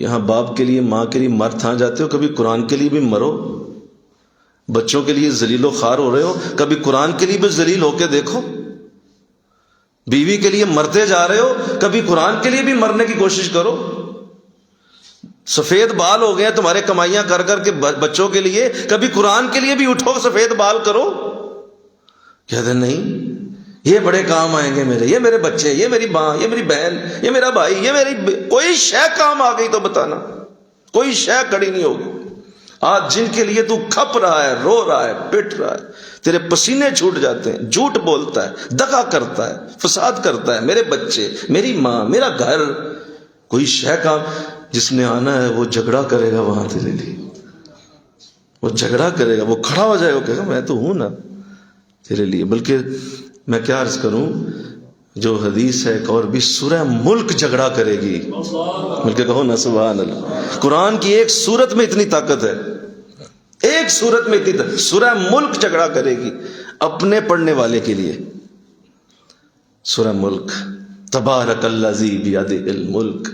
یہاں باپ کے لیے, ماں کے لیے مر تھا جاتے ہو, کبھی قرآن کے لیے بھی مرو. بچوں کے لیے ذلیل و خوار ہو رہے ہو, کبھی قرآن کے لیے بھی ذلیل ہو کے دیکھو. بیوی کے لیے مرتے جا رہے ہو, کبھی قرآن کے لیے بھی مرنے کی کوشش کرو. سفید بال ہو گئے تمہارے کمائیاں کر کر کے بچوں کے لیے, کبھی قرآن کے لیے بھی اٹھو, سفید بال کرو. کہتے نہیں یہ بڑے کام آئیں گے میرے, یہ میرے بچے, یہ میری ماں, یہ میری بہن, یہ میرا بھائی, یہ میری کوئی شے کام آ گئی تو بتانا, کوئی شے کڑی نہیں ہوگی. آج جن کے لیے تو کھپ رہا ہے, رو رہا ہے, پٹ رہا ہے, تیرے پسینے چھوٹ جاتے ہیں, جھوٹ بولتا ہے, دغا کرتا ہے, فساد کرتا ہے, میرے بچے, میری ماں, میرا گھر, کوئی شے کام, جس نے آنا ہے وہ جھگڑا کرے گا وہاں تیرے لیے. وہ جھگڑا کرے گا, وہ کھڑا ہو جائے گا, کہے گا میں تو ہوں نا تیرے لیے. بلکہ میں کیا عرض کروں, جو حدیث ہے ایک اور بھی, سورہ ملک جھگڑا کرے گی. بلکہ کہو نا سبحان اللہ. قرآن کی ایک سورت میں اتنی طاقت ہے, ایک سورت میں اتنی طاقت. سورہ ملک جھگڑا کرے گی اپنے پڑھنے والے کے لیے. سورہ ملک, تبارک الذی بیدہ الملک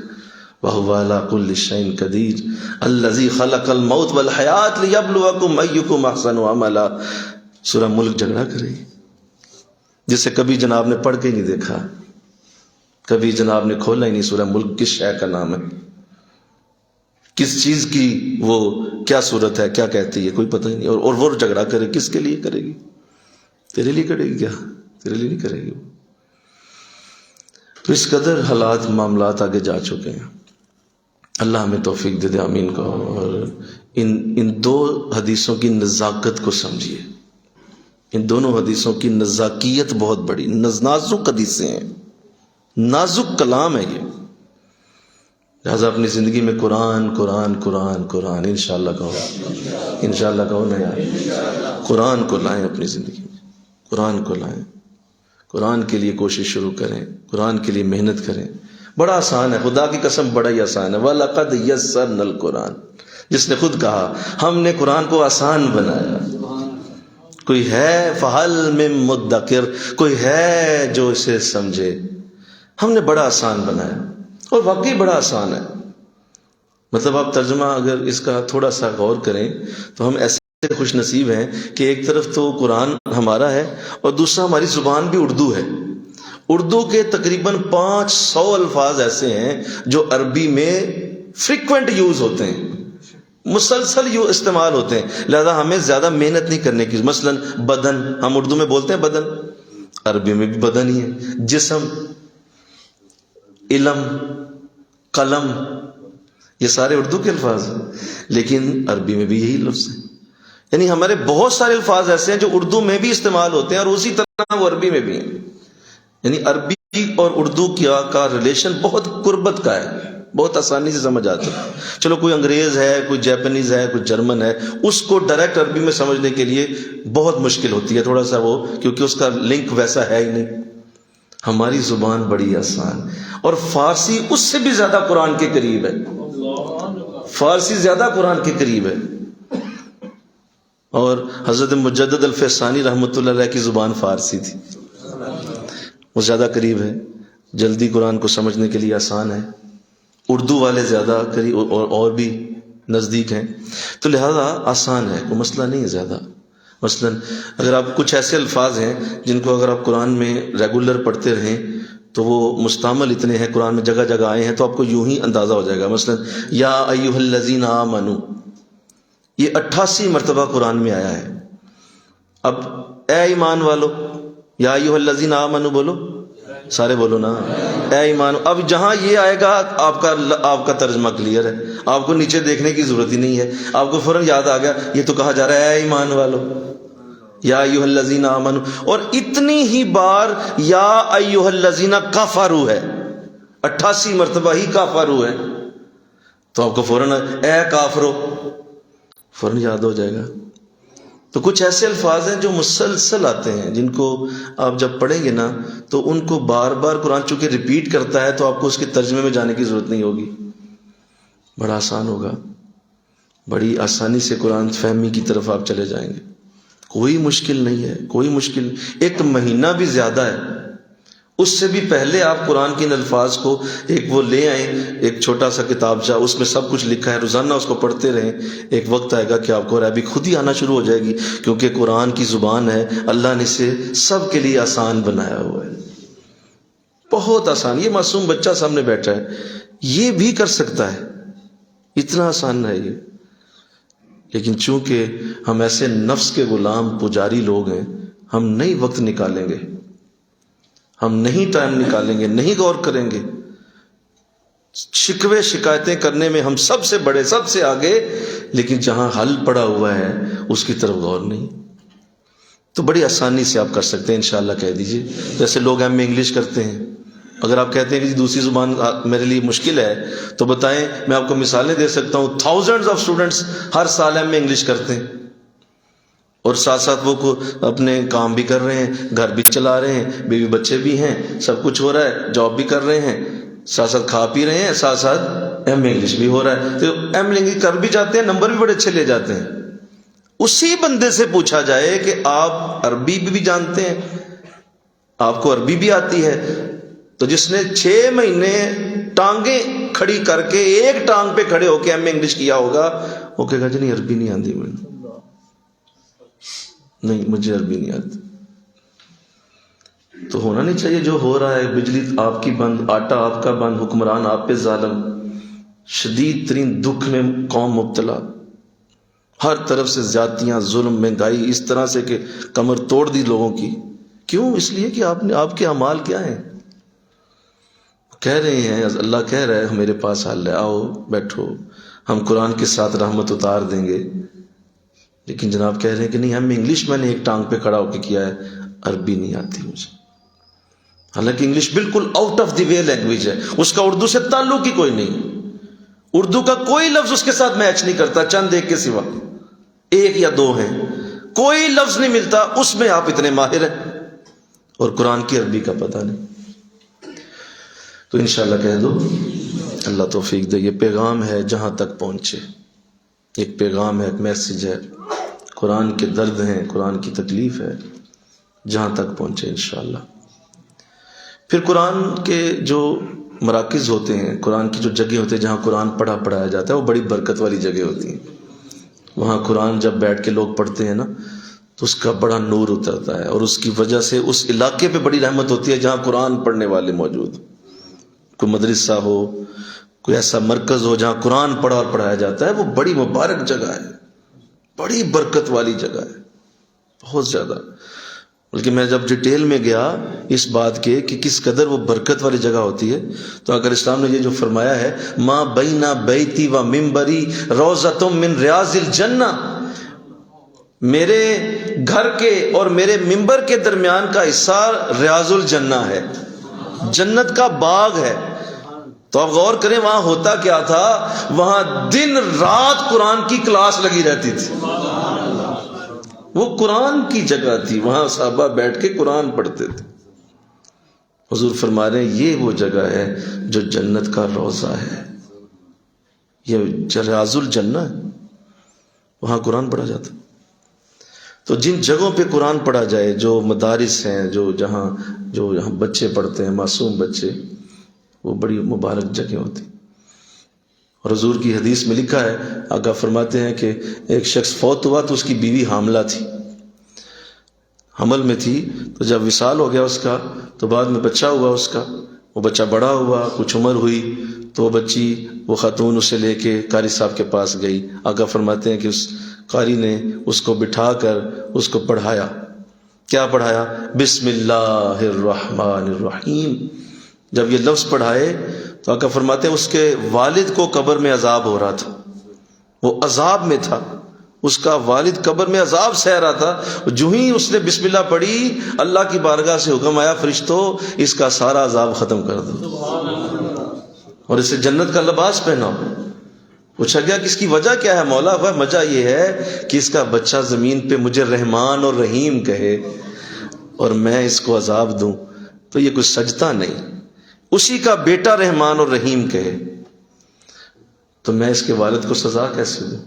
وہو علی کل شیء قدیر الذی خلق الموت والحیات لیبلوکم ایکم احسن عملا. سورہ ملک جھگڑا کرے گی, جسے کبھی جناب نے پڑھ کے ہی نہیں دیکھا, کبھی جناب نے کھولا ہی نہیں. سورہ ملک کس شے کا نام ہے, کس چیز کی وہ کیا صورت ہے, کیا کہتی ہے, کوئی پتہ ہی نہیں. اور وہ جھگڑا کرے, کس کے لیے کرے گی, تیرے لیے کرے گی کیا, تیرے لیے نہیں کرے گی. تو اس قدر حالات معاملات آگے جا چکے ہیں. اللہ ہمیں توفیق دے دے, آمین کہو. اور ان دو حدیثوں کی نزاکت کو سمجھیے. ان دونوں حدیثوں کی نزاکیت بہت بڑی, نازک حدیثیں ہیں, نازک کلام ہے یہ. لہٰذا اپنی زندگی میں قرآن قرآن قرآن قرآن انشاءاللہ کہو, انشاءاللہ کہو نا یار, قرآن کو لائیں اپنی زندگی میں, قرآن کو لائیں. قرآن کے لیے کوشش شروع کریں, قرآن کے لیے محنت کریں. بڑا آسان ہے, خدا کی قسم بڑا ہی آسان ہے. وَلَقَدْ يَسَّرْنَا الْقُرْآنَ, جس نے خود کہا ہم نے قرآن کو آسان بنایا. کوئی ہے فَهَلْ مِن مُدَّكِرْ, کوئی ہے جو اسے سمجھے. ہم نے بڑا آسان بنایا, اور واقعی بڑا آسان ہے. مطلب آپ ترجمہ اگر اس کا تھوڑا سا غور کریں تو ہم ایسے خوش نصیب ہیں کہ ایک طرف تو قرآن ہمارا ہے, اور دوسرا ہماری زبان بھی اردو ہے. اردو کے تقریباً 500 الفاظ ایسے ہیں جو عربی میں فریکوینٹ یوز ہوتے ہیں, مسلسل استعمال ہوتے ہیں. لہذا ہمیں زیادہ محنت نہیں کرنے کی. مثلا بدن, ہم اردو میں بولتے ہیں بدن, عربی میں بھی بدن ہی ہے. جسم, علم, قلم, یہ سارے اردو کے الفاظ ہیں, لیکن عربی میں بھی یہی لفظ ہیں. یعنی ہمارے بہت سارے الفاظ ایسے ہیں جو اردو میں بھی استعمال ہوتے ہیں, اور اسی طرح وہ عربی میں بھی ہیں. یعنی عربی اور اردو کا ریلیشن بہت قربت کا ہے, بہت آسانی سے سمجھ آتا ہے. چلو کوئی انگریز ہے, کوئی جاپنیز ہے, کوئی جرمن ہے, اس کو ڈائریکٹ عربی میں سمجھنے کے لیے بہت مشکل ہوتی ہے تھوڑا سا وہ, کیونکہ اس کا لنک ویسا ہے ہی نہیں. ہماری زبان بڑی آسان, اور فارسی اس سے بھی زیادہ قرآن کے قریب ہے. فارسی زیادہ قرآن کے قریب ہے. اور حضرت مجدد الفسانی رحمۃ اللہ علیہ کی زبان فارسی تھی, وہ زیادہ قریب ہے, جلدی قرآن کو سمجھنے کے لیے آسان ہے. اردو والے زیادہ قریب, اور بھی نزدیک ہیں، تو لہذا آسان ہے، کوئی مسئلہ نہیں ہے زیادہ۔ مثلا اگر آپ کچھ ایسے الفاظ ہیں جن کو اگر آپ قرآن میں ریگولر پڑھتے رہیں تو وہ مستعمل اتنے ہیں، قرآن میں جگہ جگہ آئے ہیں، تو آپ کو یوں ہی اندازہ ہو جائے گا۔ مثلا یا ایھا الذین آمنو، یہ 88 مرتبہ قرآن میں آیا ہے۔ اب اے ایمان والو، یا ایھا الذین آمنو بولو، سارے بولو نا، اے ایمان۔ اب جہاں یہ آئے گا آپ کا ترجمہ کلیئر ہے، آپ کو نیچے دیکھنے کی ضرورت ہی نہیں ہے، آپ کو فوراً یاد آ گیا یہ تو کہا جا رہا ہے اے ایمان والو، یا ایھا الذین آمنو۔ اور اتنی ہی بار یا ایھا الذین کفروا ہے، 88 مرتبہ ہی کافروا ہے، تو آپ کو فوراً اے کافرو فوراً یاد ہو جائے گا۔ تو کچھ ایسے الفاظ ہیں جو مسلسل آتے ہیں، جن کو آپ جب پڑھیں گے نا تو ان کو بار بار قرآن چونکہ ریپیٹ کرتا ہے تو آپ کو اس کے ترجمے میں جانے کی ضرورت نہیں ہوگی، بڑا آسان ہوگا، بڑی آسانی سے قرآن فہمی کی طرف آپ چلے جائیں گے۔ کوئی مشکل نہیں ہے، کوئی مشکل، ایک مہینہ بھی زیادہ ہے، اس سے بھی پہلے آپ قرآن کے ان الفاظ کو ایک وہ لے آئیں، ایک چھوٹا سا کتابچہ، اس میں سب کچھ لکھا ہے، روزانہ اس کو پڑھتے رہیں، ایک وقت آئے گا کہ آپ کو عربی خود ہی آنا شروع ہو جائے گی، کیونکہ قرآن کی زبان ہے، اللہ نے اسے سب کے لیے آسان بنایا ہوا ہے، بہت آسان۔ یہ معصوم بچہ سامنے بیٹھا ہے، یہ بھی کر سکتا ہے، اتنا آسان ہے یہ۔ لیکن چونکہ ہم ایسے نفس کے غلام پجاری لوگ ہیں، ہم نہیں وقت نکالیں گے، ہم نہیں ٹائم نکالیں گے، نہیں غور کریں گے، شکوے شکایتیں کرنے میں ہم سب سے بڑے، سب سے آگے، لیکن جہاں حل پڑا ہوا ہے اس کی طرف غور نہیں۔ تو بڑی آسانی سے آپ کر سکتے ہیں، انشاءاللہ کہہ دیجئے، جیسے لوگ ایم اے انگلش کرتے ہیں، اگر آپ کہتے ہیں کہ دوسری زبان میرے لیے مشکل ہے تو بتائیں، میں آپ کو مثالیں دے سکتا ہوں، تھاؤزنڈز آف اسٹوڈنٹس ہر سال ایم اے انگلش کرتے ہیں، اور ساتھ ساتھ وہ اپنے کام بھی کر رہے ہیں، گھر بھی چلا رہے ہیں، بیوی بچے بھی ہیں، سب کچھ ہو رہا ہے، جاب بھی کر رہے ہیں، ساتھ ساتھ کھا پی رہے ہیں، ساتھ ساتھ ایم اے انگلش بھی ہو رہا ہے، تو ایم اے انگلش کر بھی جاتے ہیں، نمبر بھی بڑے اچھے لے جاتے ہیں۔ اسی بندے سے پوچھا جائے کہ آپ عربی بھی جانتے ہیں، آپ کو عربی بھی آتی ہے، تو جس نے 6 مہینے ٹانگیں کھڑی کر کے ایک ٹانگ پہ کھڑے ہو کے ایم اے انگلش کیا ہوگا، وہ کہے گا جی نہیں عربی نہیں آتی، میں نہیں، مجھے عربی نہیں آتی۔ تو ہونا نہیں چاہیے جو ہو رہا ہے، بجلی آپ کی بند، آٹا آپ کا بند، حکمران آپ پہ ظالم، شدید ترین دکھ میں قوم مبتلا، ہر طرف سے زیادتیاں، ظلم، مہنگائی اس طرح سے کہ کمر توڑ دی لوگوں کی۔ کیوں؟ اس لیے کہ آپ کے اعمال کیا ہیں؟ کہہ رہے ہیں، اللہ کہہ رہا ہے میرے پاس حل ہے، آؤ بیٹھو، ہم قرآن کے ساتھ رحمت اتار دیں گے، لیکن جناب کہہ رہے ہیں کہ نہیں، ہم انگلش میں نے ایک ٹانگ پہ کھڑا ہو کے کیا ہے، عربی نہیں آتی مجھے، حالانکہ انگلش بالکل out of the way language ہے، اس کا اردو سے تعلق ہی کوئی نہیں، اردو کا کوئی لفظ اس کے ساتھ میچ نہیں کرتا، چند ایک کے سوا، 1 یا 2 ہیں، کوئی لفظ نہیں ملتا، اس میں آپ اتنے ماہر ہیں، اور قرآن کی عربی کا پتہ نہیں۔ تو انشاءاللہ کہہ دو، اللہ توفیق دے، یہ پیغام ہے جہاں تک پہنچے، ایک پیغام ہے، ایک میسج ہے، قرآن کے درد ہیں، قرآن کی تکلیف ہے، جہاں تک پہنچے انشاءاللہ۔ پھر قرآن کے جو مراکز ہوتے ہیں، قرآن کی جو جگہ ہوتے ہیں جہاں قرآن پڑھایا جاتا ہے، وہ بڑی برکت والی جگہ ہوتی ہیں، وہاں قرآن جب بیٹھ کے لوگ پڑھتے ہیں نا تو اس کا بڑا نور اترتا ہے، اور اس کی وجہ سے اس علاقے پہ بڑی رحمت ہوتی ہے جہاں قرآن پڑھنے والے موجود، کوئی مدرسہ ہو، کوئی ایسا مرکز ہو جہاں قرآن پڑھا اور پڑھایا جاتا ہے، وہ بڑی مبارک جگہ ہے، بڑی برکت والی جگہ ہے، بہت زیادہ۔ بلکہ میں جب ڈیٹیل میں گیا اس بات کے کہ کس قدر وہ برکت والی جگہ ہوتی ہے، تو اگر اسلام نے یہ جو فرمایا ہے ما بین بیتی و منبری روضۃ من ریاض الجنہ، میرے گھر کے اور میرے منبر کے درمیان کا حصہ ریاض الجنہ ہے، جنت کا باغ ہے۔ تو آپ غور کریں وہاں ہوتا کیا تھا، وہاں دن رات قرآن کی کلاس لگی رہتی تھی، وہ قرآن کی جگہ تھی، وہاں صحابہ بیٹھ کے قرآن پڑھتے تھے۔ حضور فرما رہے ہیں یہ وہ جگہ ہے جو جنت کا روضہ ہے، یہ ریاض الجنہ ہے، وہاں قرآن پڑھا جاتا۔ تو جن جگہوں پہ قرآن پڑھا جائے، جو مدارس ہیں، جو یہاں بچے پڑھتے ہیں، معصوم بچے، وہ بڑی مبارک جگہ ہوتی۔ اور حضور کی حدیث میں لکھا ہے، آقا فرماتے ہیں کہ ایک شخص فوت ہوا تو اس کی بیوی حاملہ تھی، حمل میں تھی، تو جب وصال ہو گیا اس کا تو بعد میں بچہ ہوا اس کا، وہ بچہ بڑا ہوا، کچھ عمر ہوئی، تو وہ خاتون اسے لے کے قاری صاحب کے پاس گئی۔ آقا فرماتے ہیں کہ اس قاری نے اس کو بٹھا کر اس کو پڑھایا۔ کیا پڑھایا؟ بسم اللہ الرحمن الرحیم۔ جب یہ لفظ پڑھائے تو آقا فرماتے ہیں اس کے والد کو قبر میں عذاب ہو رہا تھا، وہ عذاب میں تھا، اس کا والد قبر میں عذاب سہ رہا تھا۔ جو ہی اس نے بسم اللہ پڑھی، اللہ کی بارگاہ سے حکم آیا، فرشتوں اس کا سارا عذاب ختم کر دو اور اسے جنت کا لباس پہناؤ۔ پوچھا گیا کہ اس کی وجہ کیا ہے مولا؟ وجہ یہ ہے کہ اس کا بچہ زمین پہ مجھے رحمان اور رحیم کہے اور میں اس کو عذاب دوں تو یہ کوئی سجدہ نہیں۔ اسی کا بیٹا رحمان اور رحیم کہے تو میں اس کے والد کو سزا کیسے دوں؟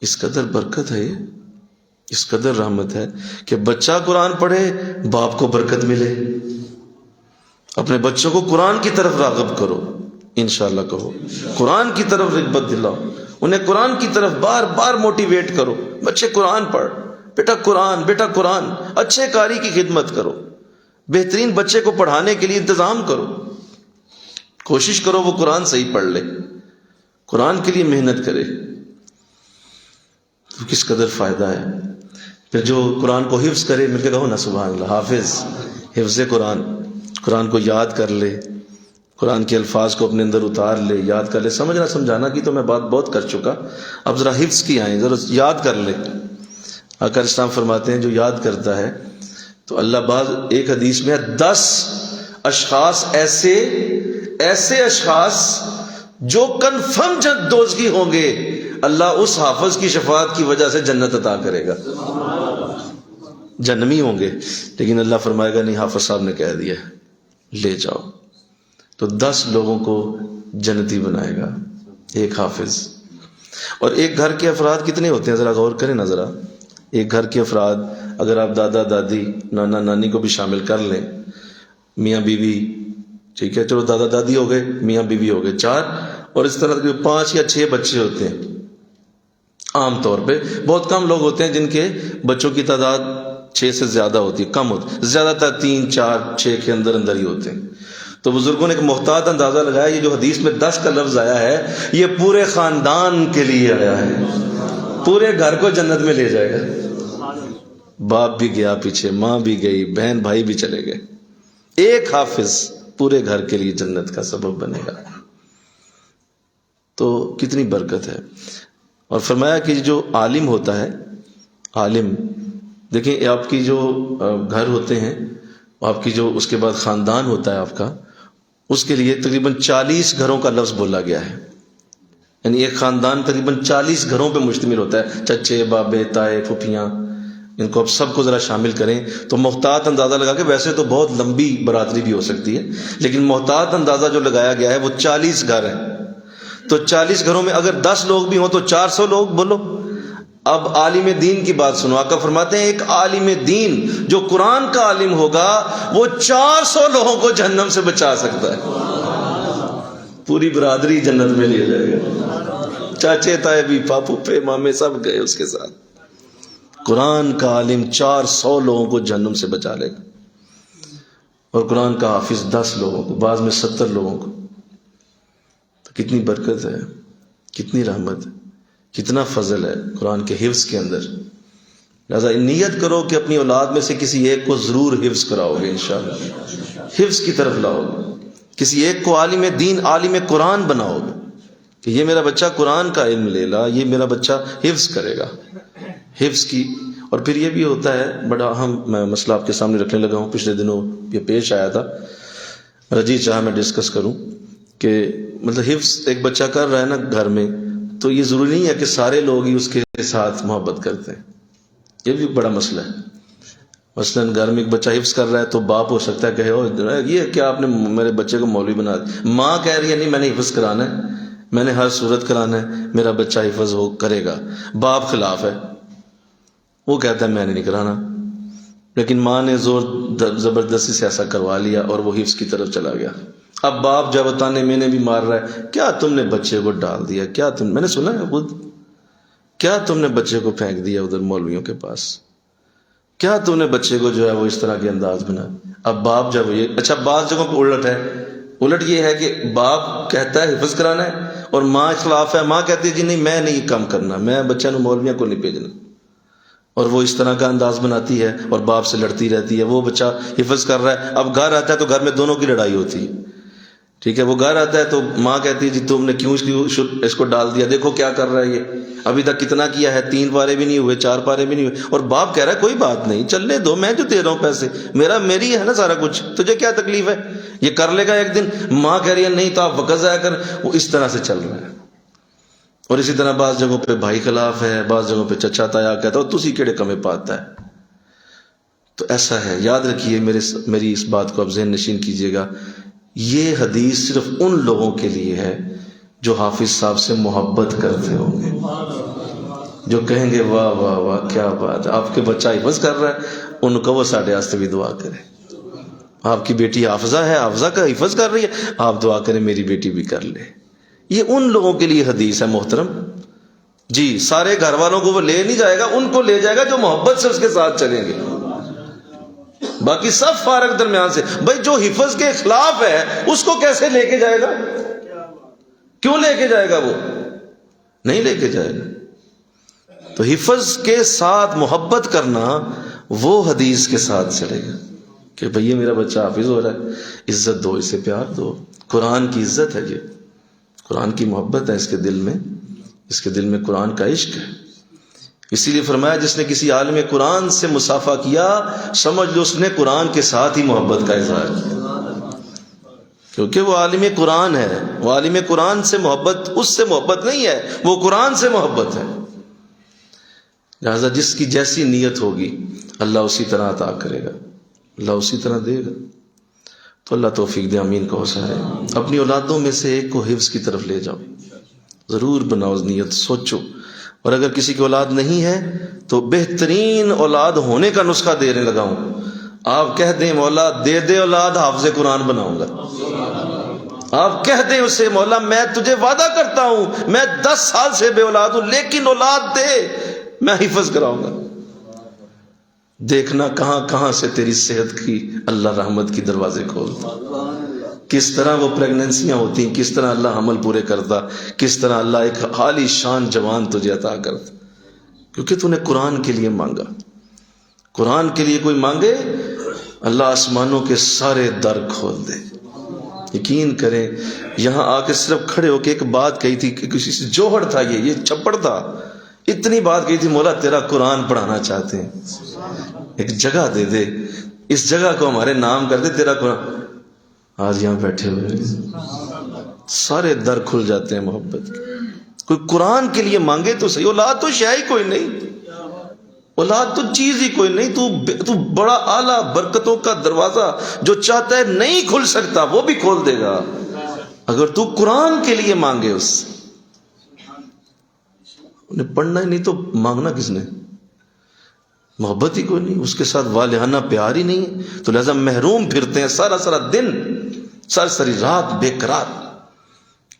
اس قدر برکت ہے، اس قدر رحمت ہے کہ بچہ قرآن پڑھے، باپ کو برکت ملے۔ اپنے بچوں کو قرآن کی طرف راغب کرو، انشاءاللہ کہو قرآن کی طرف رغبت دلاؤ، انہیں قرآن کی طرف بار بار موٹیویٹ کرو، بچے قرآن پڑھ، بیٹا قرآن، اچھے قاری کی خدمت کرو، بہترین بچے کو پڑھانے کے لیے انتظام کرو، کوشش کرو وہ قرآن صحیح پڑھ لے، قرآن کے لیے محنت کرے تو کس قدر فائدہ ہے۔ پھر جو قرآن کو حفظ کرے، مل کے کہو نا سبحان اللہ، حافظ، حفظ قرآن کو یاد کر لے، قرآن کے الفاظ کو اپنے اندر اتار لے، یاد کر لے۔ سمجھنا سمجھانا کی تو میں بات بہت کر چکا، اب ذرا حفظ کی آئیں، ذرا یاد کر لے۔ آقا اسلام فرماتے ہیں جو یاد کرتا ہے تو اللہ بعض ایک حدیث میں 10 اشخاص ایسے اشخاص جو کنفرم دوزخی ہوں گے، اللہ اس حافظ کی شفاعت کی وجہ سے جنت عطا کرے گا۔ جنمی ہوں گے لیکن اللہ فرمائے گا نہیں، حافظ صاحب نے کہہ دیا لے جاؤ، تو 10 لوگوں کو جنتی بنائے گا ایک حافظ۔ اور ایک گھر کے افراد کتنے ہوتے ہیں ذرا غور کریں نا ذرا۔ ایک گھر کے افراد اگر آپ دادا دادی نانا نانی کو بھی شامل کر لیں، میاں بیوی، ٹھیک ہے چلو دادا دادی ہو گئے، میاں بیوی ہو گئے 4، اور اس طرح کے 5 یا 6 بچے ہوتے ہیں۔ عام طور پہ بہت کم لوگ ہوتے ہیں جن کے بچوں کی تعداد 6 سے زیادہ ہوتی ہے، کم ہوتی، زیادہ تر 3 4 6 کے اندر ہی ہوتے ہیں۔ تو بزرگوں نے ایک محتاط اندازہ لگایا، یہ جو حدیث میں 10 کا لفظ آیا ہے یہ پورے خاندان کے لیے آیا ہے، پورے گھر کو جنت میں لے جائے گا۔ باپ بھی گیا پیچھے، ماں بھی گئی، بہن بھائی بھی چلے گئے، ایک حافظ پورے گھر کے لیے جنت کا سبب بنے گا۔ تو کتنی برکت ہے۔ اور فرمایا کہ جو عالم ہوتا ہے، عالم دیکھیں آپ کی جو گھر ہوتے ہیں، آپ کی جو اس کے بعد خاندان ہوتا ہے آپ کا، اس کے لیے تقریباً 40 گھروں کا لفظ بولا گیا ہے، یعنی ایک خاندان تقریباً 40 گھروں پہ مشتمل ہوتا ہے، چچے بابے تائے پھوپھیاں، ان کو اب سب کو ذرا شامل کریں تو محتاط اندازہ لگا کے، ویسے تو بہت لمبی برادری بھی ہو سکتی ہے لیکن محتاط اندازہ جو لگایا گیا ہے وہ 40 گھر ہیں۔ تو 40 گھروں میں اگر 10 لوگ بھی ہوں تو 400 لوگ بولو۔ اب عالم دین کی بات سنو، آقا فرماتے ہیں ایک عالم دین جو قرآن کا عالم ہوگا وہ 400 لوگوں کو جہنم سے بچا سکتا ہے، پوری برادری جنت میں لے جائے گا، چاچے تائے بھی، پاپو پے مامے سب گئے اس کے ساتھ۔ قرآن کا عالم 400 لوگوں کو جہنم سے بچا لے گا، اور قرآن کا حافظ 10 لوگوں کو، بعض میں 70 لوگوں کو۔ تو کتنی برکت ہے، کتنی رحمت ہے، کتنا فضل ہے قرآن کے حفظ کے اندر۔ لہذا نیت کرو کہ اپنی اولاد میں سے کسی ایک کو ضرور حفظ کراؤ گے انشاءاللہ، حفظ کی طرف لاؤ گے، کسی ایک کو عالم دین عالم قرآن بناؤ گے کہ یہ میرا بچہ قرآن کا علم لے لا، یہ میرا بچہ حفظ کرے گا، حفظ کی۔ اور پھر یہ بھی ہوتا ہے بڑا اہم مسئلہ آپ کے سامنے رکھنے لگا ہوں، پچھلے دنوں یہ پیش آیا تھا، رجی چاہا میں ڈسکس کروں کہ مطلب حفظ ایک بچہ کر رہا ہے نا گھر میں، تو یہ ضروری نہیں ہے کہ سارے لوگ ہی اس کے ساتھ محبت کرتے ہیں، یہ بھی بڑا مسئلہ ہے۔ مثلاً گھر میں ایک بچہ حفظ کر رہا ہے تو باپ ہو سکتا ہے کہ یہ کیا آپ نے میرے بچے کو مولوی بنا دیا، ماں کہہ رہی ہے نہیں میں نے حفظ کرانا ہے، میں نے ہر صورت کرانا ہے، میرا بچہ حفظ ہو کرے گا، باپ خلاف ہے، وہ کہتا ہے میں نے نہیں کرانا، لیکن ماں نے زور زبردستی سے ایسا کروا لیا اور وہ حفظ کی طرف چلا گیا۔ اب باپ جب تانے میں نے بھی مار رہا ہے، کیا تم نے بچے کو ڈال دیا، کیا تم، میں نے سنا ہے خود، کیا تم نے بچے کو پھینک دیا ادھر مولویوں کے پاس، کیا تم نے بچے کو جو ہے وہ اس طرح کے انداز بنا. اب باپ جب یہ اچھا بعض جگہوں پہ الٹ ہے، الٹ یہ ہے کہ باپ کہتا ہے حفظ کرانا ہے اور ماں خلاف ہے، ماں کہتی ہے جی نہیں میں نہیں یہ کام کرنا، میں بچہ نو مولویوں کو نہیں بھیجنا، اور وہ اس طرح کا انداز بناتی ہے اور باپ سے لڑتی رہتی ہے. وہ بچہ حفظ کر رہا ہے، اب گھر آتا ہے تو گھر میں دونوں کی لڑائی ہوتی ہے. ٹھیک ہے، وہ گھر آتا ہے تو ماں کہتی ہے جی تم نے کیوں اس کو ڈال دیا، دیکھو کیا کر رہا ہے یہ، ابھی تک کتنا کیا ہے، 3 پارے بھی نہیں ہوئے، 4 پارے بھی نہیں ہوئے. اور باپ کہہ رہا ہے کوئی بات نہیں، چلنے دو، میں جو دے رہا ہوں پیسے میری ہے نا سارا کچھ، تجھے کیا تکلیف ہے، یہ کر لے گا ایک دن. ماں کہہ رہی ہے نہیں تو آپ وقت ضائع کر. وہ اس طرح سے چل رہا ہے. اور اسی طرح بعض جگہوں پہ بھائی خلاف ہے، بعض جگہوں پہ چچا تایا کہتا ہے تسی کیڑے کمے پاتا ہے. تو ایسا ہے، یاد رکھیے میری اس بات کو آپ ذہن نشین کیجئے گا، یہ حدیث صرف ان لوگوں کے لیے ہے جو حافظ صاحب سے محبت کرتے ہوں گے، جو کہیں گے واہ واہ واہ کیا بات ہے، آپ کے بچہ حفظ کر رہا ہے، ان کو وہ ساڑھے واسطے بھی دعا کرے. آپ کی بیٹی حافظہ ہے، حافظہ کا حفظ کر رہی ہے، آپ دعا کریں میری بیٹی بھی کر لے. یہ ان لوگوں کے لیے حدیث ہے محترم جی. سارے گھر والوں کو وہ لے نہیں جائے گا، ان کو لے جائے گا جو محبت سے اس کے ساتھ چلیں گے، باقی سب فارغ درمیان سے. بھائی جو حفظ کے خلاف ہے اس کو کیسے لے کے جائے گا، کیوں لے کے جائے گا، وہ نہیں لے کے جائے گا. تو حفظ کے ساتھ محبت کرنا وہ حدیث کے ساتھ چلے گا کہ بھئی یہ میرا بچہ حافظ ہو رہا ہے، عزت دو، اسے پیار دو. قرآن کی عزت ہے، یہ قرآن کی محبت ہے، اس کے دل میں قرآن کا عشق ہے. اسی لیے فرمایا جس نے کسی عالم قرآن سے مصافحہ کیا سمجھ لو اس نے قرآن کے ساتھ ہی محبت کا اظہار کیا، کیونکہ وہ عالم قرآن ہے. وہ عالم قرآن سے محبت اس سے محبت نہیں ہے، وہ قرآن سے محبت ہے. لہذا جس کی جیسی نیت ہوگی اللہ اسی طرح عطا کرے گا، اللہ اسی طرح دے گا. تو اللہ توفیق دے، آمین کہو سارے. اپنی اولادوں میں سے ایک کو حفظ کی طرف لے جاؤ، ضرور بناؤ نیت، سوچو. اور اگر کسی کی اولاد نہیں ہے تو بہترین اولاد ہونے کا نسخہ دینے لگاؤں. آپ کہہ دیں مولا دے دے اولاد، حافظ قرآن بناؤں گا. آپ کہہ دیں اسے مولا میں تجھے وعدہ کرتا ہوں میں 10 سال سے بے اولاد ہوں لیکن اولاد دے، میں حفظ کراؤں گا. دیکھنا کہاں کہاں سے تیری صحت کی اللہ رحمت کی دروازے کھولتا، کس طرح وہ پریگننسیاں ہوتی ہیں، کس طرح اللہ حمل پورے کرتا، کس طرح اللہ ایک عالی شان جوان تجھے عطا کرتا، کیونکہ تو نے قرآن کے لیے مانگا. قرآن کے لیے کوئی مانگے اللہ آسمانوں کے سارے در کھول دے. یقین کریں یہاں آ کے صرف کھڑے ہو کے ایک بات کہی تھی کہ کسی سے جوہر تھا، یہ چھپڑ تھا، اتنی بات کہی تھی مولا تیرا قرآن پڑھانا چاہتے ہیں، ایک جگہ دے دے، اس جگہ کو ہمارے نام کر دے تیرا قرآن. آج یہاں بیٹھے ہوئے سارے در کھل جاتے ہیں محبت کے. کوئی قرآن کے لیے مانگے تو صحیح. اولاد تو شے ہی کوئی نہیں، اولاد تو چیز ہی کوئی نہیں، تو بڑا اعلیٰ برکتوں کا دروازہ جو چاہتا ہے نہیں کھل سکتا وہ بھی کھول دے گا اگر تو قرآن کے لیے مانگے. اس انہیں پڑھنا ہی نہیں تو مانگنا کس نے، محبت ہی کوئی نہیں، اس کے ساتھ والہانہ پیار ہی نہیں ہے. تو لہذا محروم پھرتے ہیں سارا دن، ساری رات بے قرار،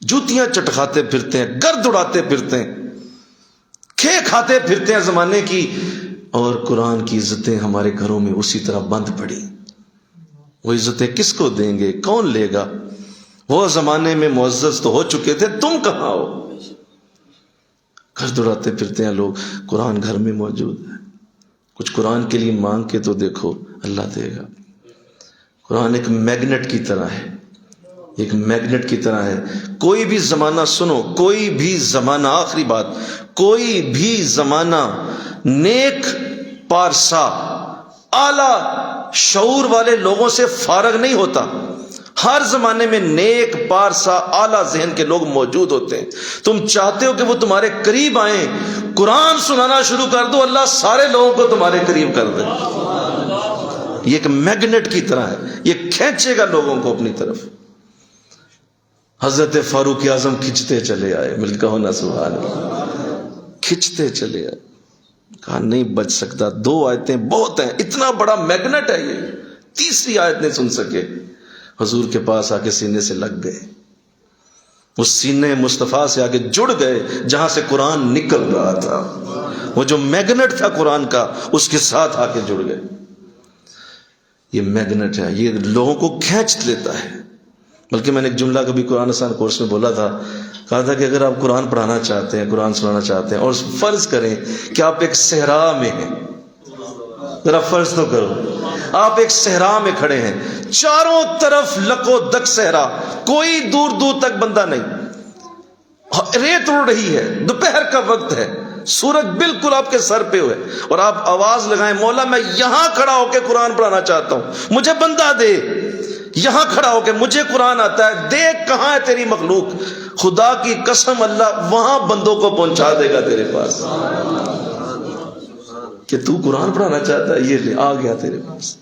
جوتیاں چٹکاتے پھرتے ہیں، گرد اڑاتے پھرتے ہیں، کھے کھاتے پھرتے ہیں زمانے کی. اور قرآن کی عزتیں ہمارے گھروں میں اسی طرح بند پڑی. وہ عزتیں کس کو دیں گے، کون لے گا؟ وہ زمانے میں معزز تو ہو چکے تھے، تم کہاں ہو؟ گرد اڑاتے پھرتے ہیں لوگ. قرآن گھر میں موجود ہے، کچھ قرآن کے لیے مانگ کے تو دیکھو اللہ دے گا. قرآن ایک میگنٹ کی طرح ہے، ایک میگنٹ کی طرح ہے. کوئی بھی زمانہ سنو، کوئی بھی زمانہ، آخری بات، کوئی بھی زمانہ نیک پارسا اعلی شعور والے لوگوں سے فارغ نہیں ہوتا. ہر زمانے میں نیک پارسا اعلیٰ ذہن کے لوگ موجود ہوتے ہیں. تم چاہتے ہو کہ وہ تمہارے قریب آئیں، قرآن سنانا شروع کر دو، اللہ سارے لوگوں کو تمہارے قریب کر دے. یہ ایک میگنٹ کی طرح ہے، یہ کھینچے گا لوگوں کو اپنی طرف. حضرت فاروق اعظم کھنچتے چلے آئے، مل کہو نا سبحان اللہ، کھنچتے چلے آئے. کہا نہیں بچ سکتا، 2 آیتیں بہت ہیں، اتنا بڑا میگنٹ ہے یہ، تیسری آیت نہیں سن سکے. حضور کے پاس آ کے سینے سے لگ گئے، اس سینے مصطفیٰ سے آگے جڑ گئے جہاں سے قرآن نکل رہا تھا، وہ جو میگنٹ تھا قرآن کا اس کے ساتھ آ کے جڑ گئے۔ یہ میگنٹ ہے، یہ لوگوں کو کھینچ لیتا ہے۔ بلکہ میں نے ایک جملہ کبھی قرآن آسان کورس میں بولا تھا، کہا تھا کہ اگر آپ قرآن پڑھانا چاہتے ہیں، قرآن سنانا چاہتے ہیں، اور فرض کریں کہ آپ ایک صحرا میں ہیں، ذرا فرض تو کرو، آپ ایک صحرا میں کھڑے ہیں، چاروں طرف لکو دک صحرا، کوئی دور دور تک بندہ نہیں، ریت اڑ رہی ہے، دوپہر کا وقت ہے، سورج بالکل آپ کے سر پہ ہوئے، اور آپ آواز لگائیں مولا میں یہاں کھڑا ہو کے قرآن پڑھانا چاہتا ہوں، مجھے بندہ دے، یہاں کھڑا ہو کے مجھے قرآن آتا ہے، دیکھ کہاں ہے تیری مخلوق، خدا کی قسم اللہ وہاں بندوں کو پہنچا دے گا تیرے پاس، کہ تو قرآن پڑھانا چاہتا ہے، یہ لے آ گیا تیرے پاس،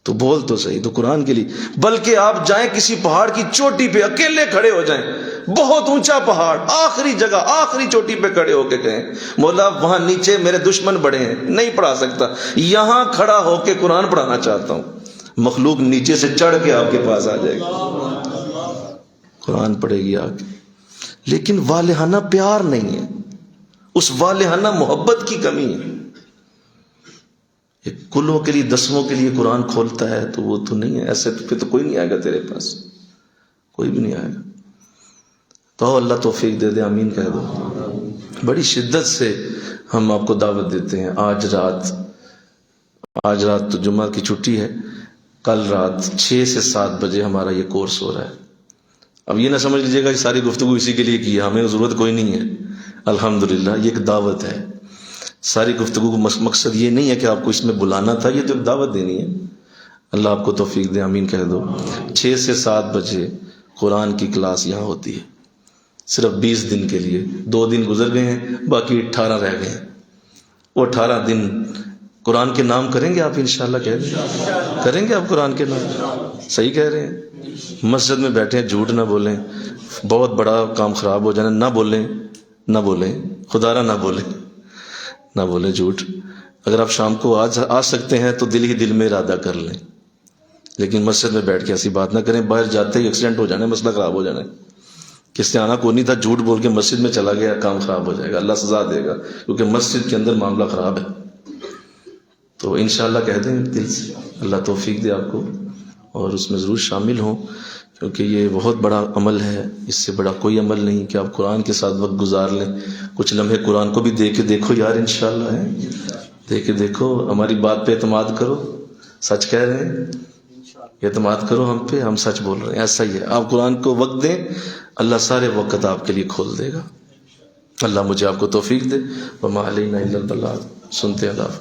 تو بول تو صحیح، تو قرآن کے لیے۔ بلکہ آپ جائیں کسی پہاڑ کی چوٹی پہ اکیلے کھڑے ہو جائیں، بہت اونچا پہاڑ، آخری جگہ، آخری چوٹی پہ کھڑے ہو کے کہیں مولا وہاں نیچے میرے دشمن بڑے ہیں، نہیں پڑھا سکتا، یہاں کھڑا ہو کے قرآن پڑھانا چاہتا ہوں، مخلوق نیچے سے چڑھ کے آپ کے پاس آ جائے گی، قرآن پڑھے گی آ کے۔ لیکن والہانہ پیار نہیں ہے، اس والہانہ محبت کی کمی ہے۔ ایک کلوں کے لیے، دسموں کے لیے قرآن کھولتا ہے تو وہ تو نہیں ہے، ایسے پہ تو کوئی نہیں آئے گا تیرے پاس، کوئی بھی نہیں آئے گا۔ تو اللہ توفیق دے دے، آمین کہہ دو۔ بڑی شدت سے ہم آپ کو دعوت دیتے ہیں، آج رات تو جمعہ کی چھٹی ہے، کل رات 6 سے 7 بجے ہمارا یہ کورس ہو رہا ہے۔ اب یہ نہ سمجھ لیجیے گا کہ ساری گفتگو اسی کے لیے کی ہے، ہمیں ضرورت کوئی نہیں ہے، الحمدللہ یہ ایک دعوت ہے۔ ساری گفتگو کو مقصد یہ نہیں ہے کہ آپ کو اس میں بلانا تھا، یہ تو ایک دعوت دینی ہے۔ اللہ آپ کو توفیق دے، آمین کہہ دو۔ 6 سے 7 بجے قرآن کی کلاس یہاں ہوتی ہے، صرف 20 دن کے لیے، 2 دن گزر گئے ہیں، باقی 18 رہ گئے ہیں۔ وہ 18 دن قرآن کے نام کریں گے آپ انشاءاللہ، کہہ دیں کریں گے آپ قرآن کے نام، صحیح کہہ رہے ہیں۔ مسجد میں بیٹھے ہیں، جھوٹ نہ بولیں، بہت بڑا کام خراب ہو جانا، نہ بولیں خدا را نہ بولیں جھوٹ۔ اگر آپ شام کو آ سکتے ہیں تو دل ہی دل میں ارادہ کر لیں، لیکن مسجد میں بیٹھ کے ایسی بات نہ کریں، باہر جاتے ہی ایکسیڈنٹ ہو جانا، مسئلہ خراب ہو جانا ہے۔ کس نے آنا کو نہیں تھا، جھوٹ بول کے مسجد میں چلا گیا، کام خراب ہو جائے گا، اللہ سزا دے گا، کیونکہ مسجد کے اندر معاملہ خراب ہے۔ تو انشاءاللہ کہہ دیں دل سے، اللہ توفیق دے آپ کو، اور اس میں ضرور شامل ہوں، کیونکہ یہ بہت بڑا عمل ہے، اس سے بڑا کوئی عمل نہیں کہ آپ قرآن کے ساتھ وقت گزار لیں، کچھ لمحے قرآن کو بھی دے کے دیکھو یار، انشاءاللہ ہے، دے کے دیکھو، ہماری بات پہ اعتماد کرو، سچ کہہ رہے ہیں، اعتماد کرو ہم پہ، ہم سچ بول رہے ہیں، ایسا ہی ہے۔ آپ قرآن کو وقت دیں، اللہ سارے وقت آپ کے لیے کھول دے گا۔ اللہ مجھے آپ کو توفیق دے، وما علینا الا البلاغ۔ سنتے اللہ۔